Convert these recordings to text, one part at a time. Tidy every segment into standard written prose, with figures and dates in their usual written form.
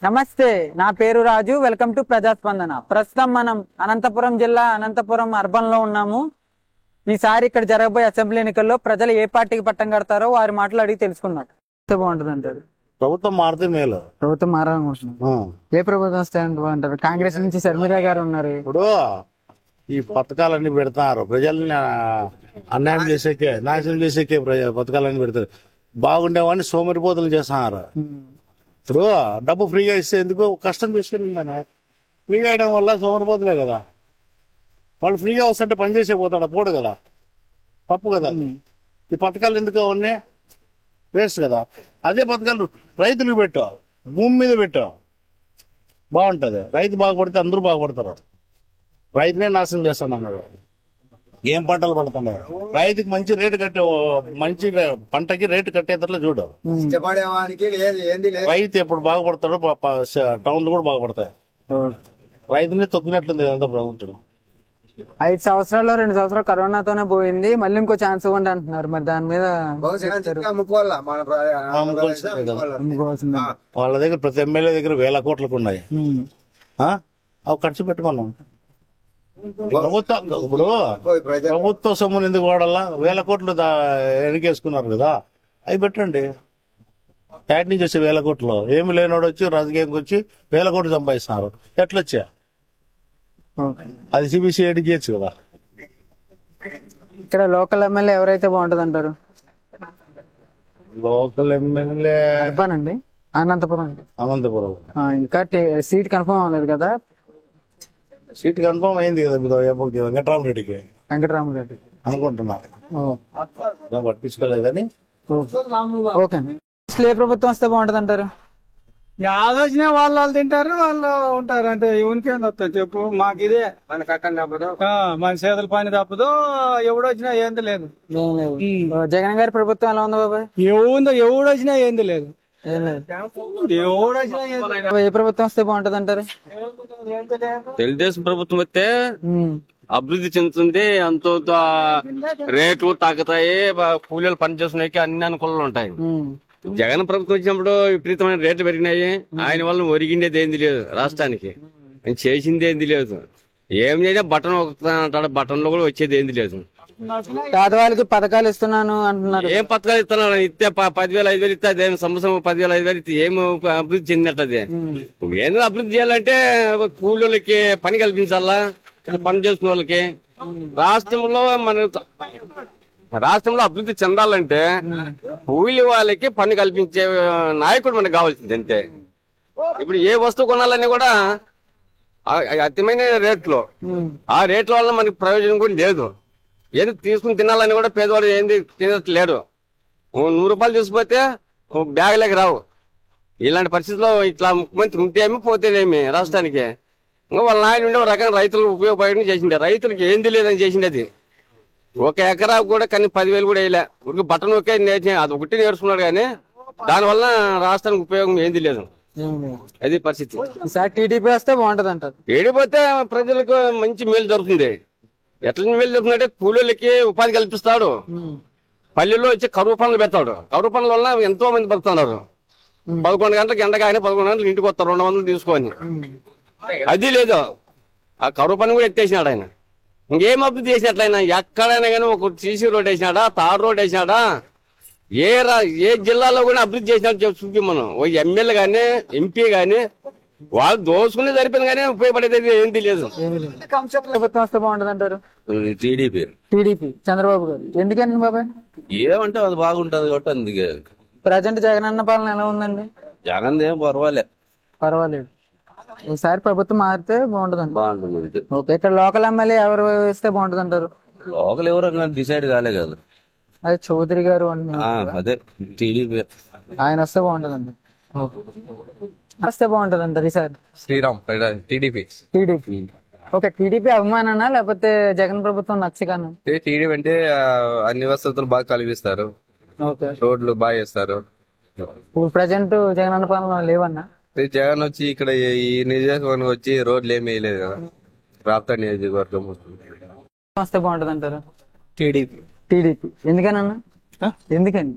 నమస్తే, నా పేరు రాజు. Welcome to ప్రజాస్పందన. ప్రస్తుతం మనం అనంతపురం జిల్లా అనంతపురం అర్బన్ లో ఉన్నాము. ఈసారి ఇక్కడ జరగబోయే అసెంబ్లీ ఎన్నికల్లో ప్రజలు ఏ పార్టీకి పట్టం కడతారో వారి మాటలు అడిగి తెలుసుకున్నాం. బాగుంటుంది అంటారు. ప్రభుత్వం మారితే మేలు. ప్రభుత్వం మారాలనుకుంటున్నాం. ఏ ప్రభుత్వం వస్తే అంటారు? కాంగ్రెస్ నుంచి శర్మిల గారు ఉన్నారు. ఇప్పుడు ఈ పథకాలన్నీ పెడతారు, ప్రజల్ని అన్యాయం చేసేకే, నాశనం చేసేకే పథకాలన్నీ పెడతారు. బాగుండేవాడిని సోమరిపోతులు చేస్తున్నారు. ఇప్పుడు డబ్బు ఫ్రీగా ఇస్తే ఎందుకు కష్టం చేసుకుని ఫ్రీగా వేయడం వల్ల సోమరిపోతులే కదా. వాళ్ళు ఫ్రీగా వస్తుంటే పని చేసే పోతాడు, పోడు కదా, తప్పు కదా. ఈ పథకాలు ఎందుకు అవన్నీ వేస్ట్ కదా. అదే పథకాలు రైతులకు పెట్టావు, భూమి మీద పెట్టావు, బాగుంటది. రైతు బాగుపడితే అందరూ బాగుపడతారు. రైతునే నాశనం చేస్తాను. ఏం పంటలు పడుతున్నాయి? రైతుకి మంచి రేటు కట్టే, మంచి పంటకి రేటు కట్టేటట్లు చూడు. రైతు ఎప్పుడు బాగుపడతాడో టౌన్లు కూడా బాగుపడతాయి. రైతునే తొక్కినట్లుంది ఇదంతా ప్రభుత్వం. 5 సంవత్సరాల్లో 2 సంవత్సరాలు కరోనాతోనే పోయింది, మళ్ళీ ఇంకో ఛాన్స్ ఇవ్వండి అంటున్నారు. మరి దాని మీద వాళ్ళ దగ్గర ప్రతి ఎమ్మెల్యే దగ్గర 1000 కోట్లకు ఉన్నాయి. అవి ఖర్చు పెట్టుకున్నాం. ప్రభుత్వ సొమ్ములు ఎందుకు వాడాలా? 1000 కోట్లు ఎన్నికేసుకున్నారు కదా, అవి పెట్టండి. యాడ్ నుంచి వచ్చే 1000 కోట్లు ఏమి లేనివాడు వచ్చి రాజకీయంకి వచ్చి 1000 కోట్లు సంపాదిస్తున్నారు. ఎట్లొచ్చా? అది సిబిసిఐడి చేయొచ్చు కదా. ఇక్కడ లోకల్ ఎమ్మెల్యే ఎవరైతే బాగుంటది అంటారు? లోకల్ ఎమ్మెల్యే అర్బన్ అండి, అనంతపురం. ఇంకా సీట్ కన్ఫర్మ్ అవ్వలేదు కదా. సీట్ కన్ఫర్మ్ అయింది కదా వెంకటరామరెడ్డికి అనుకుంటున్నా. పట్టించుకోలేదని. ఓకే, ఏ ప్రభుత్వం వస్తే బాగుంటది అంటారు? ఆలోచన వాళ్ళు తింటారు, వాళ్ళు ఉంటారు. అంటే ఎవరికేం వస్తుంది చెప్పు? మాకు ఇదే మన కట్టని తప్పదు, మన చేతుల పని తప్పదు. ఎవడొచ్చినా ఏంది లేదు. జగన్ గారి ప్రభుత్వం ఎలా ఉంది బాబాయ్? ఎవడొచ్చినా ఏంది లేదు. ఏ ప్రభుత్వం వస్తే బాగుంటది అంటారు? తెలుగుదేశం ప్రభుత్వం వస్తే అభివృద్ధి చెందుతుంది, అంత రేట్లు తగ్గుతాయి, కూలీలు పని చేసుకునే అన్ని అనుకూలంగా ఉంటాయి. జగన్ ప్రభుత్వం వచ్చినప్పుడు విపరీతమైన రేట్లు పెరిగినాయి. ఆయన వల్ల ఒరిగిండేది ఏంది లేదు, రాష్ట్రానికి చేసింది ఏంది లేదు. ఏం చేసినా బటన్ అంటాడు, బటన్ లో కూడా వచ్చేది ఏంది లేదు. పేదవాళ్ళకి పథకాలు ఇస్తున్నాను అంటున్నారు. ఏం పథకాలు ఇస్తున్నాను? ఇస్తే 10,000 5,000 ఇస్తే అదే సంవత్సరం 10,000 5,000 ఇస్తే ఏం అభివృద్ధి చెందినట్టు? ఏందో అభివృద్ధి చేయాలంటే కూలీలకి పని కల్పించాలా, పని చేసుకునే వాళ్ళకి. రాష్ట్రంలో అభివృద్ధి చెందాలంటే కూలి వాళ్ళకి పని కల్పించే నాయకుడు మనకు కావాల్సింది అంతే. ఇప్పుడు ఏ వస్తువు కొనాలని కూడా అతిమైన రేట్లు, ఆ రేట్ల వల్ల మనకి ప్రయోజనం కూడా లేదు. ఏది తీసుకుని తినాలని కూడా పేదవాడు ఏంది తినట్లేడు. 100 రూపాయలు తీసుకుపోతే బ్యాగ్లోకి రావు. ఇలాంటి పరిస్థితుల్లో ఇట్లా ముఖ్యమంత్రి ఉంటేమి పోతేనేమి రాష్ట్రానికి. ఇంకా వాళ్ళ నాయన ఉండే ఒక రకంగా రైతులకు ఉపయోగపడి చేసిండే, రైతులకు ఏంది లేదని చేసిండే. అది 1 ఎకరా కూడా కానీ 10,000 కూడా వేయలే. ఊరికి బట్టన్ ఒకే అది ఒకటి నేర్చుకున్నాడు, కానీ దానివల్ల రాష్ట్రానికి ఉపయోగం ఏంది లేదు. అది పరిస్థితి. టీడీపీ వస్తే బాగుంటది అంటారు. టీడీపీ వస్తే ప్రజలకు మంచి మేలు జరుగుతుంది. ఎట్లా మేలు జరుగుతుందంటే కూలీలకి ఉపాధి కల్పిస్తాడు, పల్లెల్లో వచ్చి కరువు పనులు పెడతాడు. కరువు పనుల వల్ల ఎంతో మంది బతుకుతున్నారు. 11 గంటలకు ఎండ కానీ 11 గంటలకు ఇంటికి వస్తారు 200 తీసుకొని. అది లేదు, ఆ కరువు పని కూడా ఎత్తేసినాడు ఆయన. ఇంకేం అభివృద్ధి చేసినట్లయినా ఎక్కడైనా కానీ ఒక సీసీ రోడ్ వేసినాడా, తార్ రోడ్ వేసినాడా? ఏ జిల్లాలో కూడా అభివృద్ధి చేసినట్టు చూపి మనం. ఓ ఎమ్మెల్యే గానీ ఎంపీ గానీ వాళ్ళు దోసుకునే సరిపోయింది, కానీ ఉపయోగపడేది ఏంటి లేదు. ప్రభుత్వం వస్తే బాగుంటది అంటారు? టీడీపీ చంద్రబాబు గారు. ఎందుకని బాబాయ్? ఏమంటే అది బాగుంటది కాబట్టి అందుకే. ప్రజెంట్ జగన్ అన్న పాలన ఎలా ఉందండి? జగన్ ఏం పర్వాలేదు. ఈసారి ప్రభుత్వం మారితే బాగుంటది. బాగుంటుంది. ఓకే, ఇక్కడ లోకల్ ఎమ్మెల్యే ఎవరు వేస్తే బాగుంటది అంటారు? లోకల్ ఎవరు డిసైడ్ కాలే కదా. అదే చౌదరి గారు అదే టీడీపీ ఆయన వస్తే బాగుంటదండి. వస్తే బాగుంటది అంటారు ఈసారి? శ్రీరామ్ టీడీపీ. ఓకే, టీడీపీ అభిమాననా లేకపోతే జగన్ ప్రభుత్వం నచ్చగానా? టీడీపీ అంటే అన్ని వసతులు బాగా కలిగిస్తారు, రోడ్లు బాగా చేస్తారు. ఇప్పుడు ప్రజెంట్ జగన్ అన్న పాలన లేవన్నా? జగన్ వచ్చి ఇక్కడ ఈ నియోజకవర్గం వచ్చి రోడ్లు ఏమి వేయలేదు కదా. రాప్తా నియోజకవర్గం వస్తే బాగుంటది అంటారు? టీడీపీ. ఎందుకనన్నా? ఎందుకని?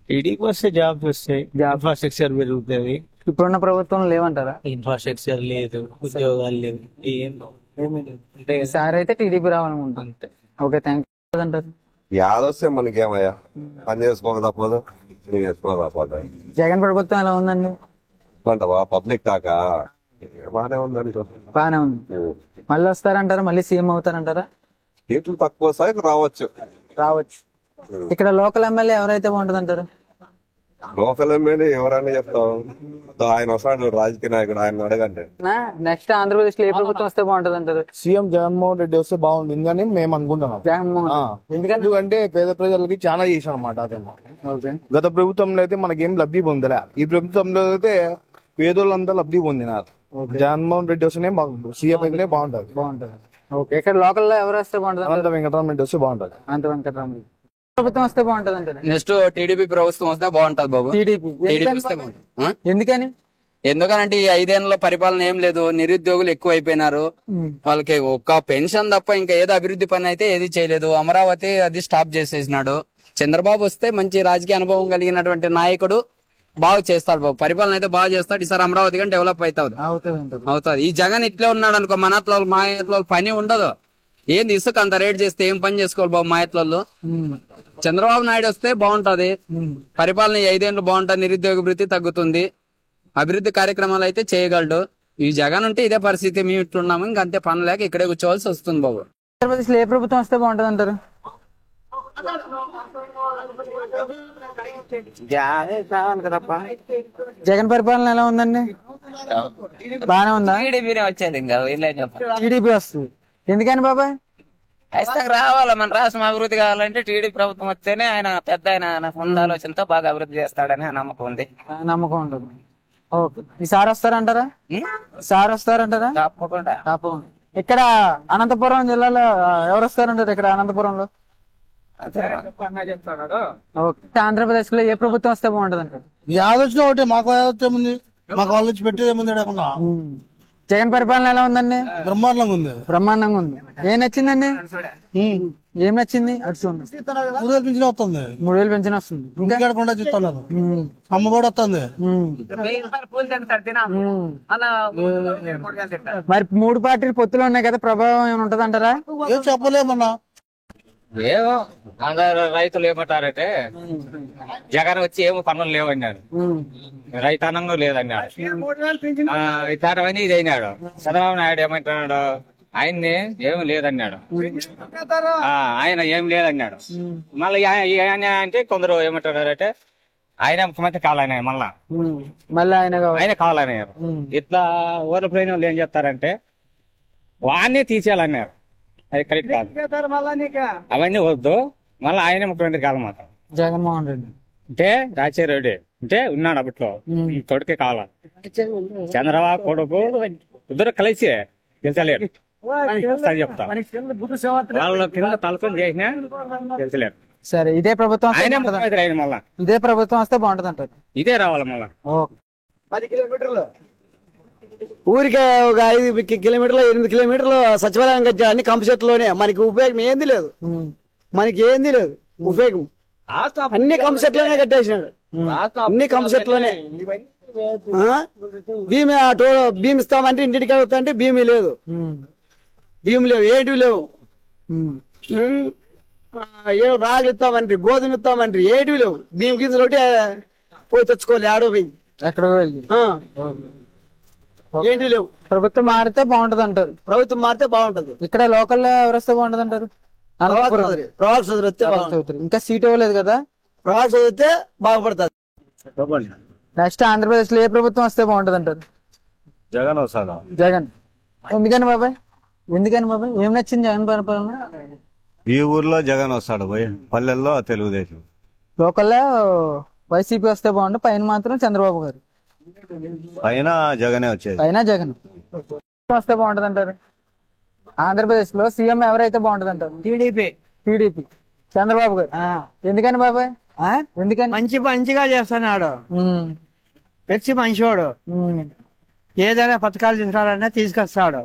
టీడీపీ వస్తే జాబ్స్ వస్తాయి, ఇన్ఫ్రాస్ట్రక్చర్ పెరుగుతుంది, ఇప్పుడున్న ప్రభుత్వం లేవంటారా? ఇన్ఫ్రాస్ట్రక్చర్ లేదు, ఉద్యోగాలు లేవు, ఏమీ లేదు. అంటే ఈసారి అయితే టీడీపీ రావాలనుకుంటాను. ఓకే, థ్యాంక్ యూ అంటారు. యాదొస్తే మనకేమయ్యా, పని చేసుకోక తప్పదు, పని చేసుకోక తప్పదు. జగన్ ప్రభుత్వం ఎలా ఉందండి? అంటవా పబ్లిక్ టాకా బాగానే ఉందని బాగానే ఉంది. మళ్ళీ వస్తారంటారా? మళ్ళీ సీఎం అవుతారంటారా? సీట్లు తక్కువ స్థాయికి రావచ్చు. రావచ్చు. ఇక్కడ లోకల్ ఎమ్మెల్యే ఎవరైతే బాగుంటుంది అంటారు? లోకల్ ఎమ్మెల్యే ఎవరైనా చెప్తాం, ఆయన వస్తాడు రాజకీయ నాయకుడు, ఆయన అడగండి. నెక్స్ట్ ఆంధ్రప్రదేశ్ లో ఏ ప్రభుత్వం వస్తే బాగుంటుంది అంటారు? సీఎం జగన్మోహన్ రెడ్డి వస్తే బాగుంటుంది అని మేము అనుకుంటున్నాం. జగన్మోహన్ ఎందుకంటే పేద ప్రజలకి చాలా చేశాను అనమాట అతను. గత ప్రభుత్వంలో అయితే మనకేం లబ్ధి పొందలే, ఈ ప్రభుత్వంలో అయితే పేదోళ్ళంతా లబ్ధి పొందినారు. జగన్మోహన్ రెడ్డి వస్తేనే మాకు సీఎం అయితేనే బాగుంటది. ఓకే, ఇక్కడ లోకల్ లో ఎవరు వస్తే బాగుంటుంది? అనంత వెంకటరామ రెడ్డి వస్తే బాగుంటది. అంత వెంకటరామరెడ్డి ప్రభుత్వం వస్తే బాగుంటుంది అంటారు. నెక్స్ట్ టీడీపీ ప్రభుత్వం వస్తే బాగుంటది బాబు. టీడీపీ వస్తే బాగుంటుంది. ఎందుకని? ఎందుకనంటే ఈ 5 ఏళ్ల పరిపాలన ఏం లేదు, నిరుద్యోగులు ఎక్కువ అయిపోయినారు. వాళ్ళకి ఒక్క పెన్షన్ తప్ప ఇంకా ఏదో అభివృద్ధి పని అయితే ఏది చేయలేదు. అమరావతి అది స్టాప్ చేసేసినాడు. చంద్రబాబు వస్తే మంచి రాజకీయ అనుభవం కలిగినటువంటి నాయకుడు, బాగా చేస్తాడు బాబు, పరిపాలన అయితే బాగా చేస్తాడు. ఈసారి అమరావతి కానీ డెవలప్ అవుతుంది. ఈ జగన్ ఇట్లే ఉన్నాడు అనుకో, మన మా ఎట్ల పని ఉండదు. ఏంది ఇసుక అంత రేట్ చేస్తే ఏం పని చేసుకోవాలి బాబు మా ఎట్లలో? చంద్రబాబు నాయుడు వస్తే బాగుంటది, పరిపాలన 5 ఏళ్ళు బాగుంటది, నిరుద్యోగ వృత్తి తగ్గుతుంది, అభివృద్ధి కార్యక్రమాలు అయితే చేయగలడు. ఈ జగన్ ఉంటే ఇదే పరిస్థితి, మేము ఇట్లున్నాము, ఇంకంతే పని లేక ఇక్కడే కూర్చోవాల్సి వస్తుంది బాబు. ఆంధ్రప్రదేశ్ లో ఏ ప్రభుత్వం వస్తే బాగుంటుంది అంటారు? జగన్ పరిపాలన ఎలా ఉందండి? బాగానే ఉందా? టీడీపీనే వచ్చేది, ఇంకా టీడీపీ వస్తుంది. ఎందుకని బాబాయ్? ఖచ్చితంగా రావాలా, మన రాష్ట్రం అభివృద్ధి కావాలంటే టీడీపీ ప్రభుత్వం వస్తేనే ఆయన పెద్ద ఆయన ముందు ఆలోచనతో బాగా అభివృద్ధి చేస్తాడని నమ్మకం ఉంది. నమ్మకం ఉంటుంది. ఓకే, ఈసారి వస్తారంటారా? ఈసారి వస్తారంటారా? తప్పకుండా. ఇక్కడ అనంతపురం జిల్లాలో ఎవరు వస్తారంటారు? ఇక్కడ అనంతపురంలో ఓకే, ఆంధ్రప్రదేశ్ లో ఏ ప్రభుత్వం వస్తే బాగుంటది అంటారు? యాదొచ్చిన ఒకటి మాకు ఉంది, మాకు వాళ్ళు వచ్చి పెట్టేది ఏముంది? జగన్ పరిపాలన ఎలా ఉందండి? బ్రహ్మాండంగా ఉంది. బ్రహ్మాండంగా ఉంది. ఏం నచ్చిందండి? ఏం నచ్చింది? 3,000 పింఛన్ వస్తుంది, 3,000 పెన్షన్ వస్తుంది. ఇంటికాడకుండా చూస్తున్నారు, అమ్మఒడి వస్తుంది. మరి 3 పార్టీలు పొత్తులు ఉన్నాయి కదా, ప్రభావం ఏమైనా ఉంటది అంటారా? ఏం చెప్పలేమన్నా. ఏమో అందరు రైతులు ఏమంటారంటే జగన్ వచ్చి ఏమో పనులు లేవన్నాడు, రైతానంగా లేదన్నాడు, ఇతరమని ఇది అయినాడు. చంద్రబాబు నాయుడు ఏమంటున్నాడు, ఆయన్ని ఏమి లేదన్నాడు, ఆయన ఏం లేదన్నాడు. మళ్ళీ అంటే కొందరు ఏమంటున్నారంటే ఆయన ముఖ్యమంత్రి కావాలన్నారు, మళ్ళీ ఆయన కావాలన్నారు. ఇట్లా ఊర్ల ప్లేని వాళ్ళు ఏం చెప్తారంటే వాడిని తీసేయాలన్నారు. అది కరెక్ట్ కాదు, అవన్నీ వద్దు, మళ్ళీ ఆయన ముఖ్యమంత్రి కాలమాట. జగన్మోహన్ రెడ్డి అంటే రాజశేఖర రెడ్డి అంటే ఉన్నాడు అప్పట్లో, ఈ కొడుకే కావాలి. చంద్రబాబు కొడుకు ఇద్దరు కలిసి గెలిచలేరు చెప్తా, వాళ్ళ కింద తలకొని చేసినా గెలిచలేరు. సరే, ఇదే ప్రభుత్వం ఆయన ముఖ్యమంత్రి అయిన మళ్ళా ఇదే ప్రభుత్వం వస్తే బాగుంటది అంటారు. ఇదే రావాలి మళ్ళా. 10 కిలోమీటర్లు ఊరికే ఒక 5 కిలోమీటర్లు 8 కిలోమీటర్లు సచివాలయం కట్టా, అన్ని కంప చెట్లోనే. మనకి ఉపయోగం ఏంది లేదు, మనకి ఏంది లేదు ఉపయోగం. అన్ని కంప చెట్లోనే కట్టేసినాడు, అన్ని కంప చెట్లోనే. భీమ్ ఇస్తామంటే ఇంటికి వెళ్తా అంటే భీమి లేదు, భీమి లేవు, ఏంటివి లేవు. ఏ రాగులు ఇస్తామంటారు, గోధుమ ఇస్తామంటారు, ఏంటివి లేవు. భీమ్ గింజలు ఒకటి పోయి తెచ్చుకోవాలి, ఆడో పోయి ఎక్కడో వెళ్ళి. ఏంటి లేవు. ప్రభుత్వం మారితే బాగుంటది అంటారు. ప్రభుత్వం మారితే బాగుంటది. ఇక్కడ లోకల్లో ఎవరు వస్తే బాగుంటది అంటారు? ప్రభాకర్ చౌదరి వస్తే. ఇంకా సీట్ ఇవ్వలేదు కదా, ప్రభాకర్ చౌదరి వస్తే బాగుపడుతుంది. నెక్స్ట్ ఆంధ్రప్రదేశ్ లో ఏ ప్రభుత్వం వస్తే బాగుంటది అంటారు? జగన్ వస్తాడు. జగన్. ఎందుకని బాబాయ్? ఏం నచ్చింది జగన్ పరిపాలన? ఈ ఊర్లో జగన్ వస్తాడు, పల్లెల్లో తెలుగుదేశం. లోకల్లో వైసీపీ వస్తే బాగుంటుంది, పైన మాత్రం చంద్రబాబు గారు. పైన జగనే వచ్చేది. పైన జగన్ వస్తే బాగుంటది అంటారు. ఆంధ్రప్రదేశ్ లో సీఎం ఎవరైతే బాగుంటది అంటారు? టీడీపీ చంద్రబాబు గారు. ఎందుకని బాబాయ్? ఎందుకని? మంచిగా చేస్తున్నాడు, వ్యక్తి మంచివాడు, ఏదైనా పథకాలు తీసుకురావాలన్నా తీసుకొస్తాడు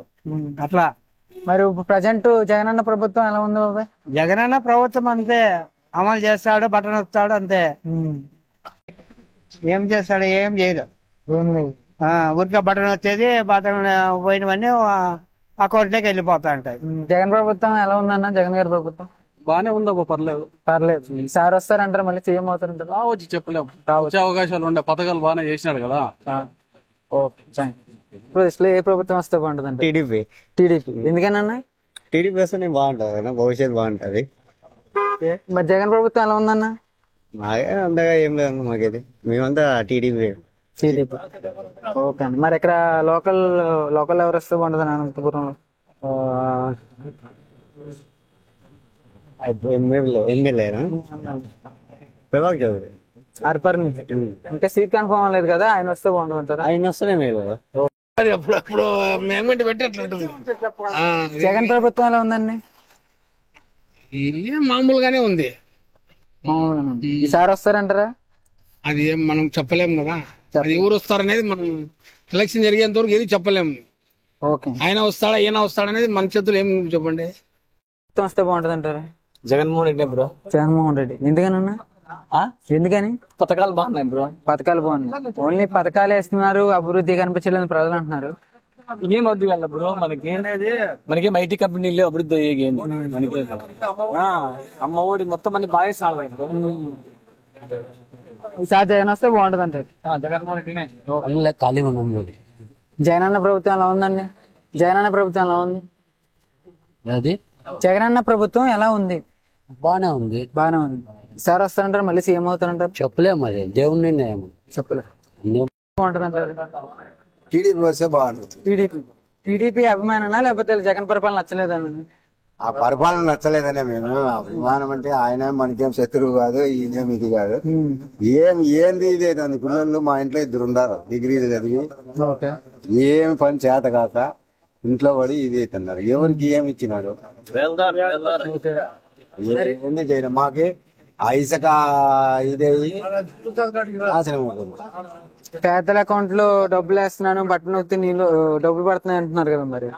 అట్లా. మరి ప్రజెంట్ జగనన్న ప్రభుత్వం ఎలా ఉంది బాబాయ్? జగనన్న ప్రభుత్వం అంతే, అమలు చేస్తాడు, బటన్ వస్తాడు అంతే. ఏం చేస్తాడు? ఏం చేయడు. ఊరికే బటన్ వచ్చేది బటన్ పోయినవన్నీ అకౌంట్లోకి వెళ్ళిపోతా ఉంటాయి. జగన్ ప్రభుత్వం ఎలా ఉందన్న? జగన్ గారి ప్రభుత్వం బానే ఉందబ్బా, పర్లేదు. పర్లేదు. సార్ వస్తారంటారు, మళ్ళీ సీఎం అవుతారంటారు. రావచ్చు, చెప్పలేము. వచ్చే అవకాశాలు ఉండే, పథకాలు బాగానే చేసినాడు కదా. ఓకే, ఇప్పుడు అసలు ఏ ప్రభుత్వం వస్తే బాగుంటుంది అంటే? టీడీపీ. ఎందుకనన్నా? టీడీపీ వస్తే బాగుంటది, భవిష్యత్తు బాగుంటది. మరి జగన్ ప్రభుత్వం ఎలా ఉందన్న? మాకే అంతగా ఏం లేదు, మాకైతే మేమంతా టీడీపీ. ఓకే అండి. మరి ఇక్కడ లోకల్ ఎవరు వస్తే బాగుంటుంది అనంతపురంలో? ఎమ్మెల్యే ప్రభాకర్ చౌదరి. అర్పర్ నుంచి ఇంకా సీట్ కన్ఫర్మ్ అవ్వలేదు కదా, ఆయన వస్తే బాగుంటుంది అంటారా? ఆయన వస్తేనే మేలు. అప్పుడప్పుడు మేమెంట్ పెట్టేట్లుంటుంది. జగన్ ప్రభుత్వం ఎలా ఉందండి? మామూలుగానే ఉంది. ఈసారి వస్తారంటారా? అది ఏం మనం చెప్పలేము కదా, అది ఎవరు వస్తారనేది మనం ఎలక్షన్ జరిగేంత వరకు ఏది చెప్పలేము. ఓకే. ఆయన వస్తాడా ఈయన వస్తాడనేది మన చేతులు ఏం చెప్పండి. వస్తే బాగుంటుంది అంటారా? జగన్మోహన్ రెడ్డి బ్రో. జగన్మోహన్ రెడ్డి. ఎందుకనన్నా? ఎందుకని? పథకాలు బాగున్నాయి బ్రో. పథకాలు బాగున్నాయి. ఓన్లీ పథకాలు వేస్తున్నారు, అభివృద్ధి కనిపించలేదని ప్రజలు అంటున్నారు. ఏం వద్దు కదా బ్రో, మనకేం ఐటీ కంపెనీలు అభివృద్ధి అయ్యేది మనకి. అమ్మ ఒడి మొత్తం మంది బాగా సాగు. ఈసారి జగన్ వస్తే బాగుంటుంది అంటారు. జగన్మోహన్ రెడ్డినే ఖాళీ ఉన్నాం. జగనన్న ప్రభుత్వం ఎలా ఉందండి? జగనన్న ప్రభుత్వం ఎలా ఉంది? జగనన్న ప్రభుత్వం ఎలా ఉంది? బానే ఉంది. బాగానే ఉంది. ఈసారి వస్తారంటారు, మళ్ళీ సీఎం అవుతారంటారు? చెప్పలేము, అది దేవుని చెప్పలేదు. బాగుంటుంది అంటారు. టీడీపీ వస్తే బాగుంటుంది. టీడీపీ అభిమాననా లేకపోతే జగన్ పరిపాలన నచ్చలేదని? ఆ పరిపాలన నచ్చలేదనే మేము. అభిమానం అంటే ఆయన మనకేం శత్రువు కాదు, ఈయనేం ఇది కాదు. ఏంది ఇది అవుతుంది. పిల్లలు మా ఇంట్లో 2 ఉన్నారు, డిగ్రీలు చదివి ఏమి పని చేత కాక ఇంట్లో పడి ఇది అవుతున్నారు. ఎవరికి ఏమి ఇచ్చినాడు? ఏంది చేయడం మాకి ఆ ఇసుక ఇదే నాశనం అవుతుంది. పేదల అకౌంట్ లో డబ్బులు వేస్తున్నాను, బట్టలు నొక్కితే నీళ్ళు డబ్బులు పడుతున్నాయి అంటున్నారు కదా. మరి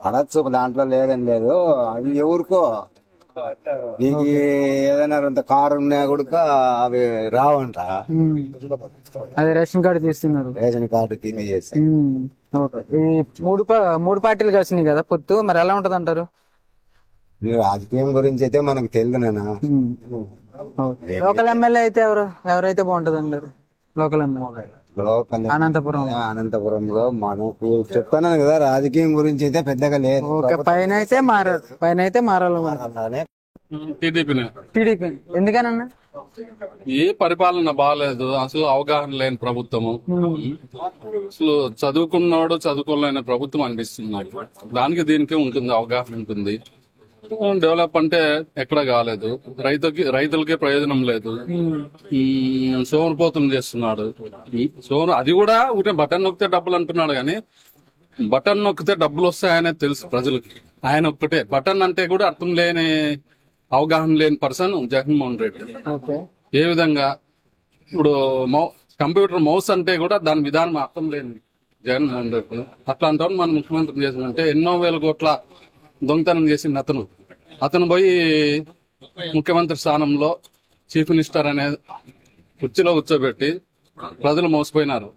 పడచ్చు, దాంట్లో లేదని లేదు. అవి ఎవరికో నీకు ఏదైనా కొంత కారు ఉన్నా కూడా అవి రావంట. అదే రేషన్ కార్డు తీస్తున్నారు. రేషన్ కార్డు తిని చేసి ఈ మూడు పార్టీలు కలిసినాయి కదా పొత్తు, మరి ఎలా ఉంటది అంటారు? రాజకీయం గురించి అయితే మనకు తెలియదు నాన్న. లోకల్ ఎమ్మెల్యే అయితే ఎవరైతే బాగుంటది అంటారు? లోకల్ ఎమ్మెల్యే అనంతపురంలో మనకు చెప్తాను కదా, రాజకీయం గురించి అయితే పెద్దగా లేదు. పైన అయితే మారాలి. టీడీపీ. ఎందుకనన్నా? ఏ పరిపాలన బాగాలేదు, అసలు అవగాహన లేని ప్రభుత్వము. అసలు చదువుకోలేని ప్రభుత్వం అనిపిస్తుంది నాకు. దానికి దీనికి ఉంటుంది, అవగాహన ఉంటుంది. డెవలప్ అంటే ఎక్కడ కాలేదు, రైతులకే ప్రయోజనం లేదు. సోమరిపోతం చేస్తున్నాడు. అది కూడా ఒకటే బటన్ నొక్కితే డబ్బులు అంటున్నాడు, కానీ బటన్ నొక్కితే డబ్బులు వస్తాయనే తెలుసు ప్రజలకి. ఆయన ఒక్కటే బటన్ అంటే కూడా అర్థం లేని, అవగాహన లేని పర్సన్ జగన్మోహన్ రెడ్డి. ఏ విధంగా ఇప్పుడు కంప్యూటర్ మౌస్ అంటే కూడా దాని విధానం అర్థం లేని జగన్మోహన్ రెడ్డి. అట్లాంటి వాళ్ళు మనం ముఖ్యమంత్రి చేసినంటే ఎన్నో వేల కోట్ల దొంగతనం చేసింది అతను పోయి ముఖ్యమంత్రి స్థానంలో చీఫ్ మినిస్టర్ అనే కుర్చీలో కూర్చోబెట్టి ప్రజలు మోసపోయినారు.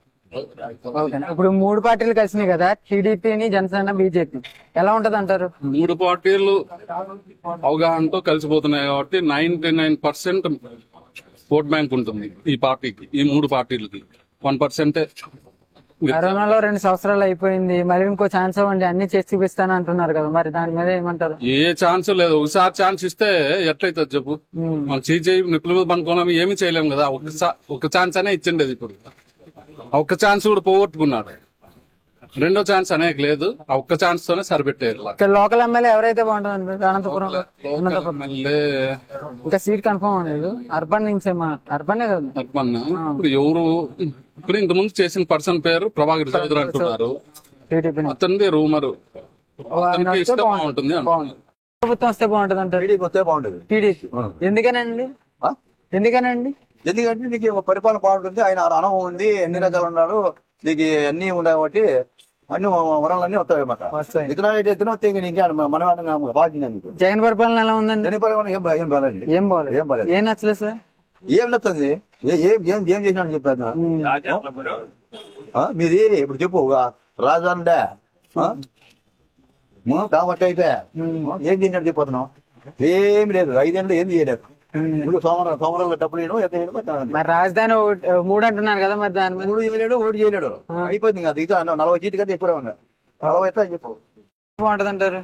ఇప్పుడు 3 పార్టీలు కలిసినాయి కదా, టీడీపీని, జనసేన, బీజేపీ. ఎలా ఉంటది అంటారు? 3 పార్టీలు అవగాహనతో కలిసిపోతున్నాయి కాబట్టి 99% ఓట్ బ్యాంక్ ఉంటుంది ఈ పార్టీకి. ఈ 3 పార్టీలకి 1%. కరోనాలో 2 సంవత్సరాలు అయిపోయింది, మరి ఇంకో ఛాన్స్ ఇవ్వండి, అన్ని చేసి చూపిస్తాను అంటున్నారు కదా, మరి దాని మీద ఏమంటారు? ఏ ఛాన్స్ లేదు. ఒకసారి ఛాన్స్ ఇస్తే ఎట్లయితుంది చెప్పు? మనం చేయి నిప్పుల మీద పనుకోవడం ఏమీ చేయలేము కదా. ఒక ఛాన్స్ అనే ఇచ్చిండేది. ఇప్పుడు ఒక్క ఛాన్స్ కూడా పోగొట్టుకున్నాడు. రెండో ఛాన్స్ అనేక లేదు. ఆ ఒక్క ఛాన్స్ తోనే సరిపెట్టారు. లోకల్ ఎమ్మెల్యే ఎవరైతే బాగుంటుంది అనంతపురం? ఇంకా సీట్ కన్ఫర్మ్ లేదు. అర్బన్ నుంచి అర్బన్ ఇప్పుడు ఎవరు ఇప్పుడు ఇంతకుముందు చేసిన పర్సన్ పేరు ప్రభాకర్ చౌదరి అంటున్నారు. అతనిది రూమరు. బాగుంటుంది. ప్రభుత్వం వస్తే బాగుంటుంది అంటారు. టీడీపీ. ఎందుకనండి? ఎందుకంటే నీకు పరిపాలన బాగుంటుంది, ఆయన అనుభవం ఉంది, ఎన్ని రకాలు ఉన్నారు, నీకు అన్ని ఉన్నాయి కాబట్టి అన్ని వరాలన్నీ వస్తాయి అన్నమాట. జగన్ పరిపాలన ఎలా ఉందండి? ఏం బాగాలేదు. ఏం నచ్చలేదు సార్? ఏం నచ్చుతుంది? ఏం చేసినా చెప్పాను. మీది ఇప్పుడు చెప్పు రాజండే కాబట్టి అయితే ఏం చేసినట్టు చెప్పిపోతున్నావు? ఏమి లేదు, 5 ఏళ్ళు ఏం చేయలేదు. ఇప్పుడు సోమవారం డబ్బులు మరి రాజధాని 3 అంటున్నారు కదా, మరి దాని మీద 3 చేయలేడు, 1 చేయలేడు, అయిపోయింది కదా. ఇది 40 సీట్లు కదా ఎక్కువ ఉన్నా 40 అయితే చెప్పు బాగుంటది అంటారు.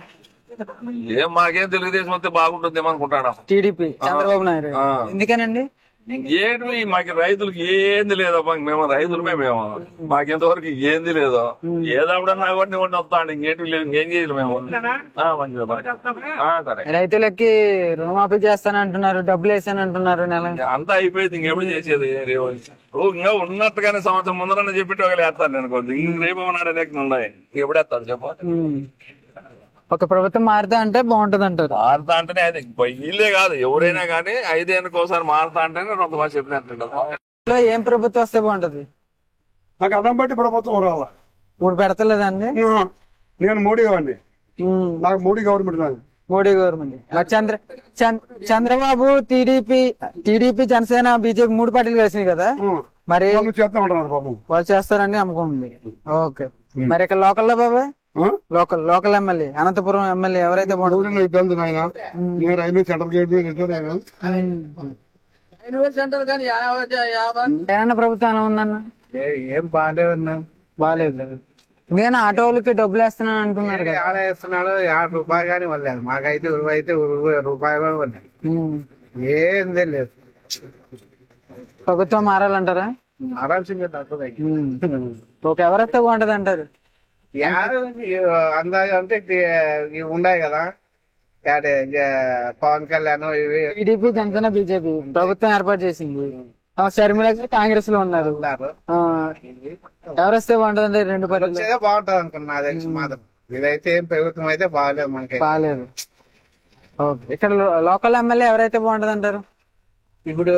ఏం మాకేం తెలుగుదేశం వస్తే బాగుంటుంది అనుకుంటాను. టీడీపీ చంద్రబాబు నాయుడు ఎందుకనండి? ఏంటి మాకు రైతులకి ఏంది లేదబ్బా, మేము రైతులమే, మేము మాకెంతవరకు ఏంది లేదు. ఏదప్పుడన్నా అవన్నీ ఉండి వస్తాండి, ఇంకేంటి లేదు, ఇంకేం చేయలేదు మేము. సరే, రైతులకి రుణమాఫీ చేస్తానంటున్నారు, డబ్బులు వేసానంటున్నారు నెల. అంతా అయిపోయింది, ఇంకెప్పుడు చేసేది? ఇంకా ఉన్నట్టుగానే సంవత్సరం ముందరన్నా చెప్పిట్టు ఒకవేళ వేస్తాను నేను కొద్ది. ఇంక రేపు నాడే నెక్స్ట్ ఉన్నాయి, ఎప్పుడు వేస్తాను చెప్పు. ఒక ప్రభుత్వం మారుతా అంటే బాగుంటది అంటారు. మారుతా అంటేనే అది వీళ్ళే కాదు, ఎవరైనా కానీ 5 ఏళ్ళకి ఒకసారి మారుతా అంటేనే కొంతమంది చెప్పినట్టు. ఏం ప్రభుత్వం వస్తే బాగుంటది? నాకు అర్థం బట్టి ప్రభుత్వం రావాలా. 3 పెడతలేదండి. నేను మోడీ వాడిని, నాకు మోడీ గవర్నమెంట్ నాది. Modi government. Chandrababu, TDP, Janasena, BJP 3 పార్టీలు కలిసినాయి కదా, మరి చేస్తా ఉంటున్నారు పాపం. వాళ్ళు చేస్తారని నమ్మకం ఉంది. ఓకే, మరి ఇక్కడ లోకల్లో బాబాయ్ లోకల్ ఎమ్మెల్యే, అనంతపురం ఎమ్మెల్యే ఎవరైతే ఇబ్బంది ఆయన రైల్వే సెంటర్ ఏమన్నా ప్రభుత్వం ఎలా ఉందన్న? ఏం బాగాలేదన్నా. బాగాలేదు. నేను ఆటోలకి డబ్బులు వేస్తున్నాను అంటున్నారు కదా. ఎలా వేస్తున్నాడు? 50 రూపాయలు కానీ వల్లేదు. మాకైతే రూపాయలు వల్లేదు, ఏందే లేదు. ప్రభుత్వం మారాలంటారా? మారాల్సిందే తప్పదు. ఓకే, ఎవరైతే బాగుంటది అంటారు? అందాజ అంటే ఇవి ఉన్నాయి కదా, పవన్ కళ్యాణ్, టీడీపీ, జనసేన, బీజేపీ ప్రభుత్వం ఏర్పాటు చేసింది. షర్మిల కాంగ్రెస్ లో ఉన్నారు. ఎవరొస్తే బాగుంటుంది? 2 పార్టీలు బాగుంటది అనుకున్నా తెలిసి మాత్రం. ఇదైతే ఏం ప్రభుత్వం అయితే బాగాలేదు, మనకి బాగాలేదు. ఓకే, ఇక్కడ లోకల్ ఎమ్మెల్యే ఎవరైతే బాగుంటది అంటారు? ఇప్పుడు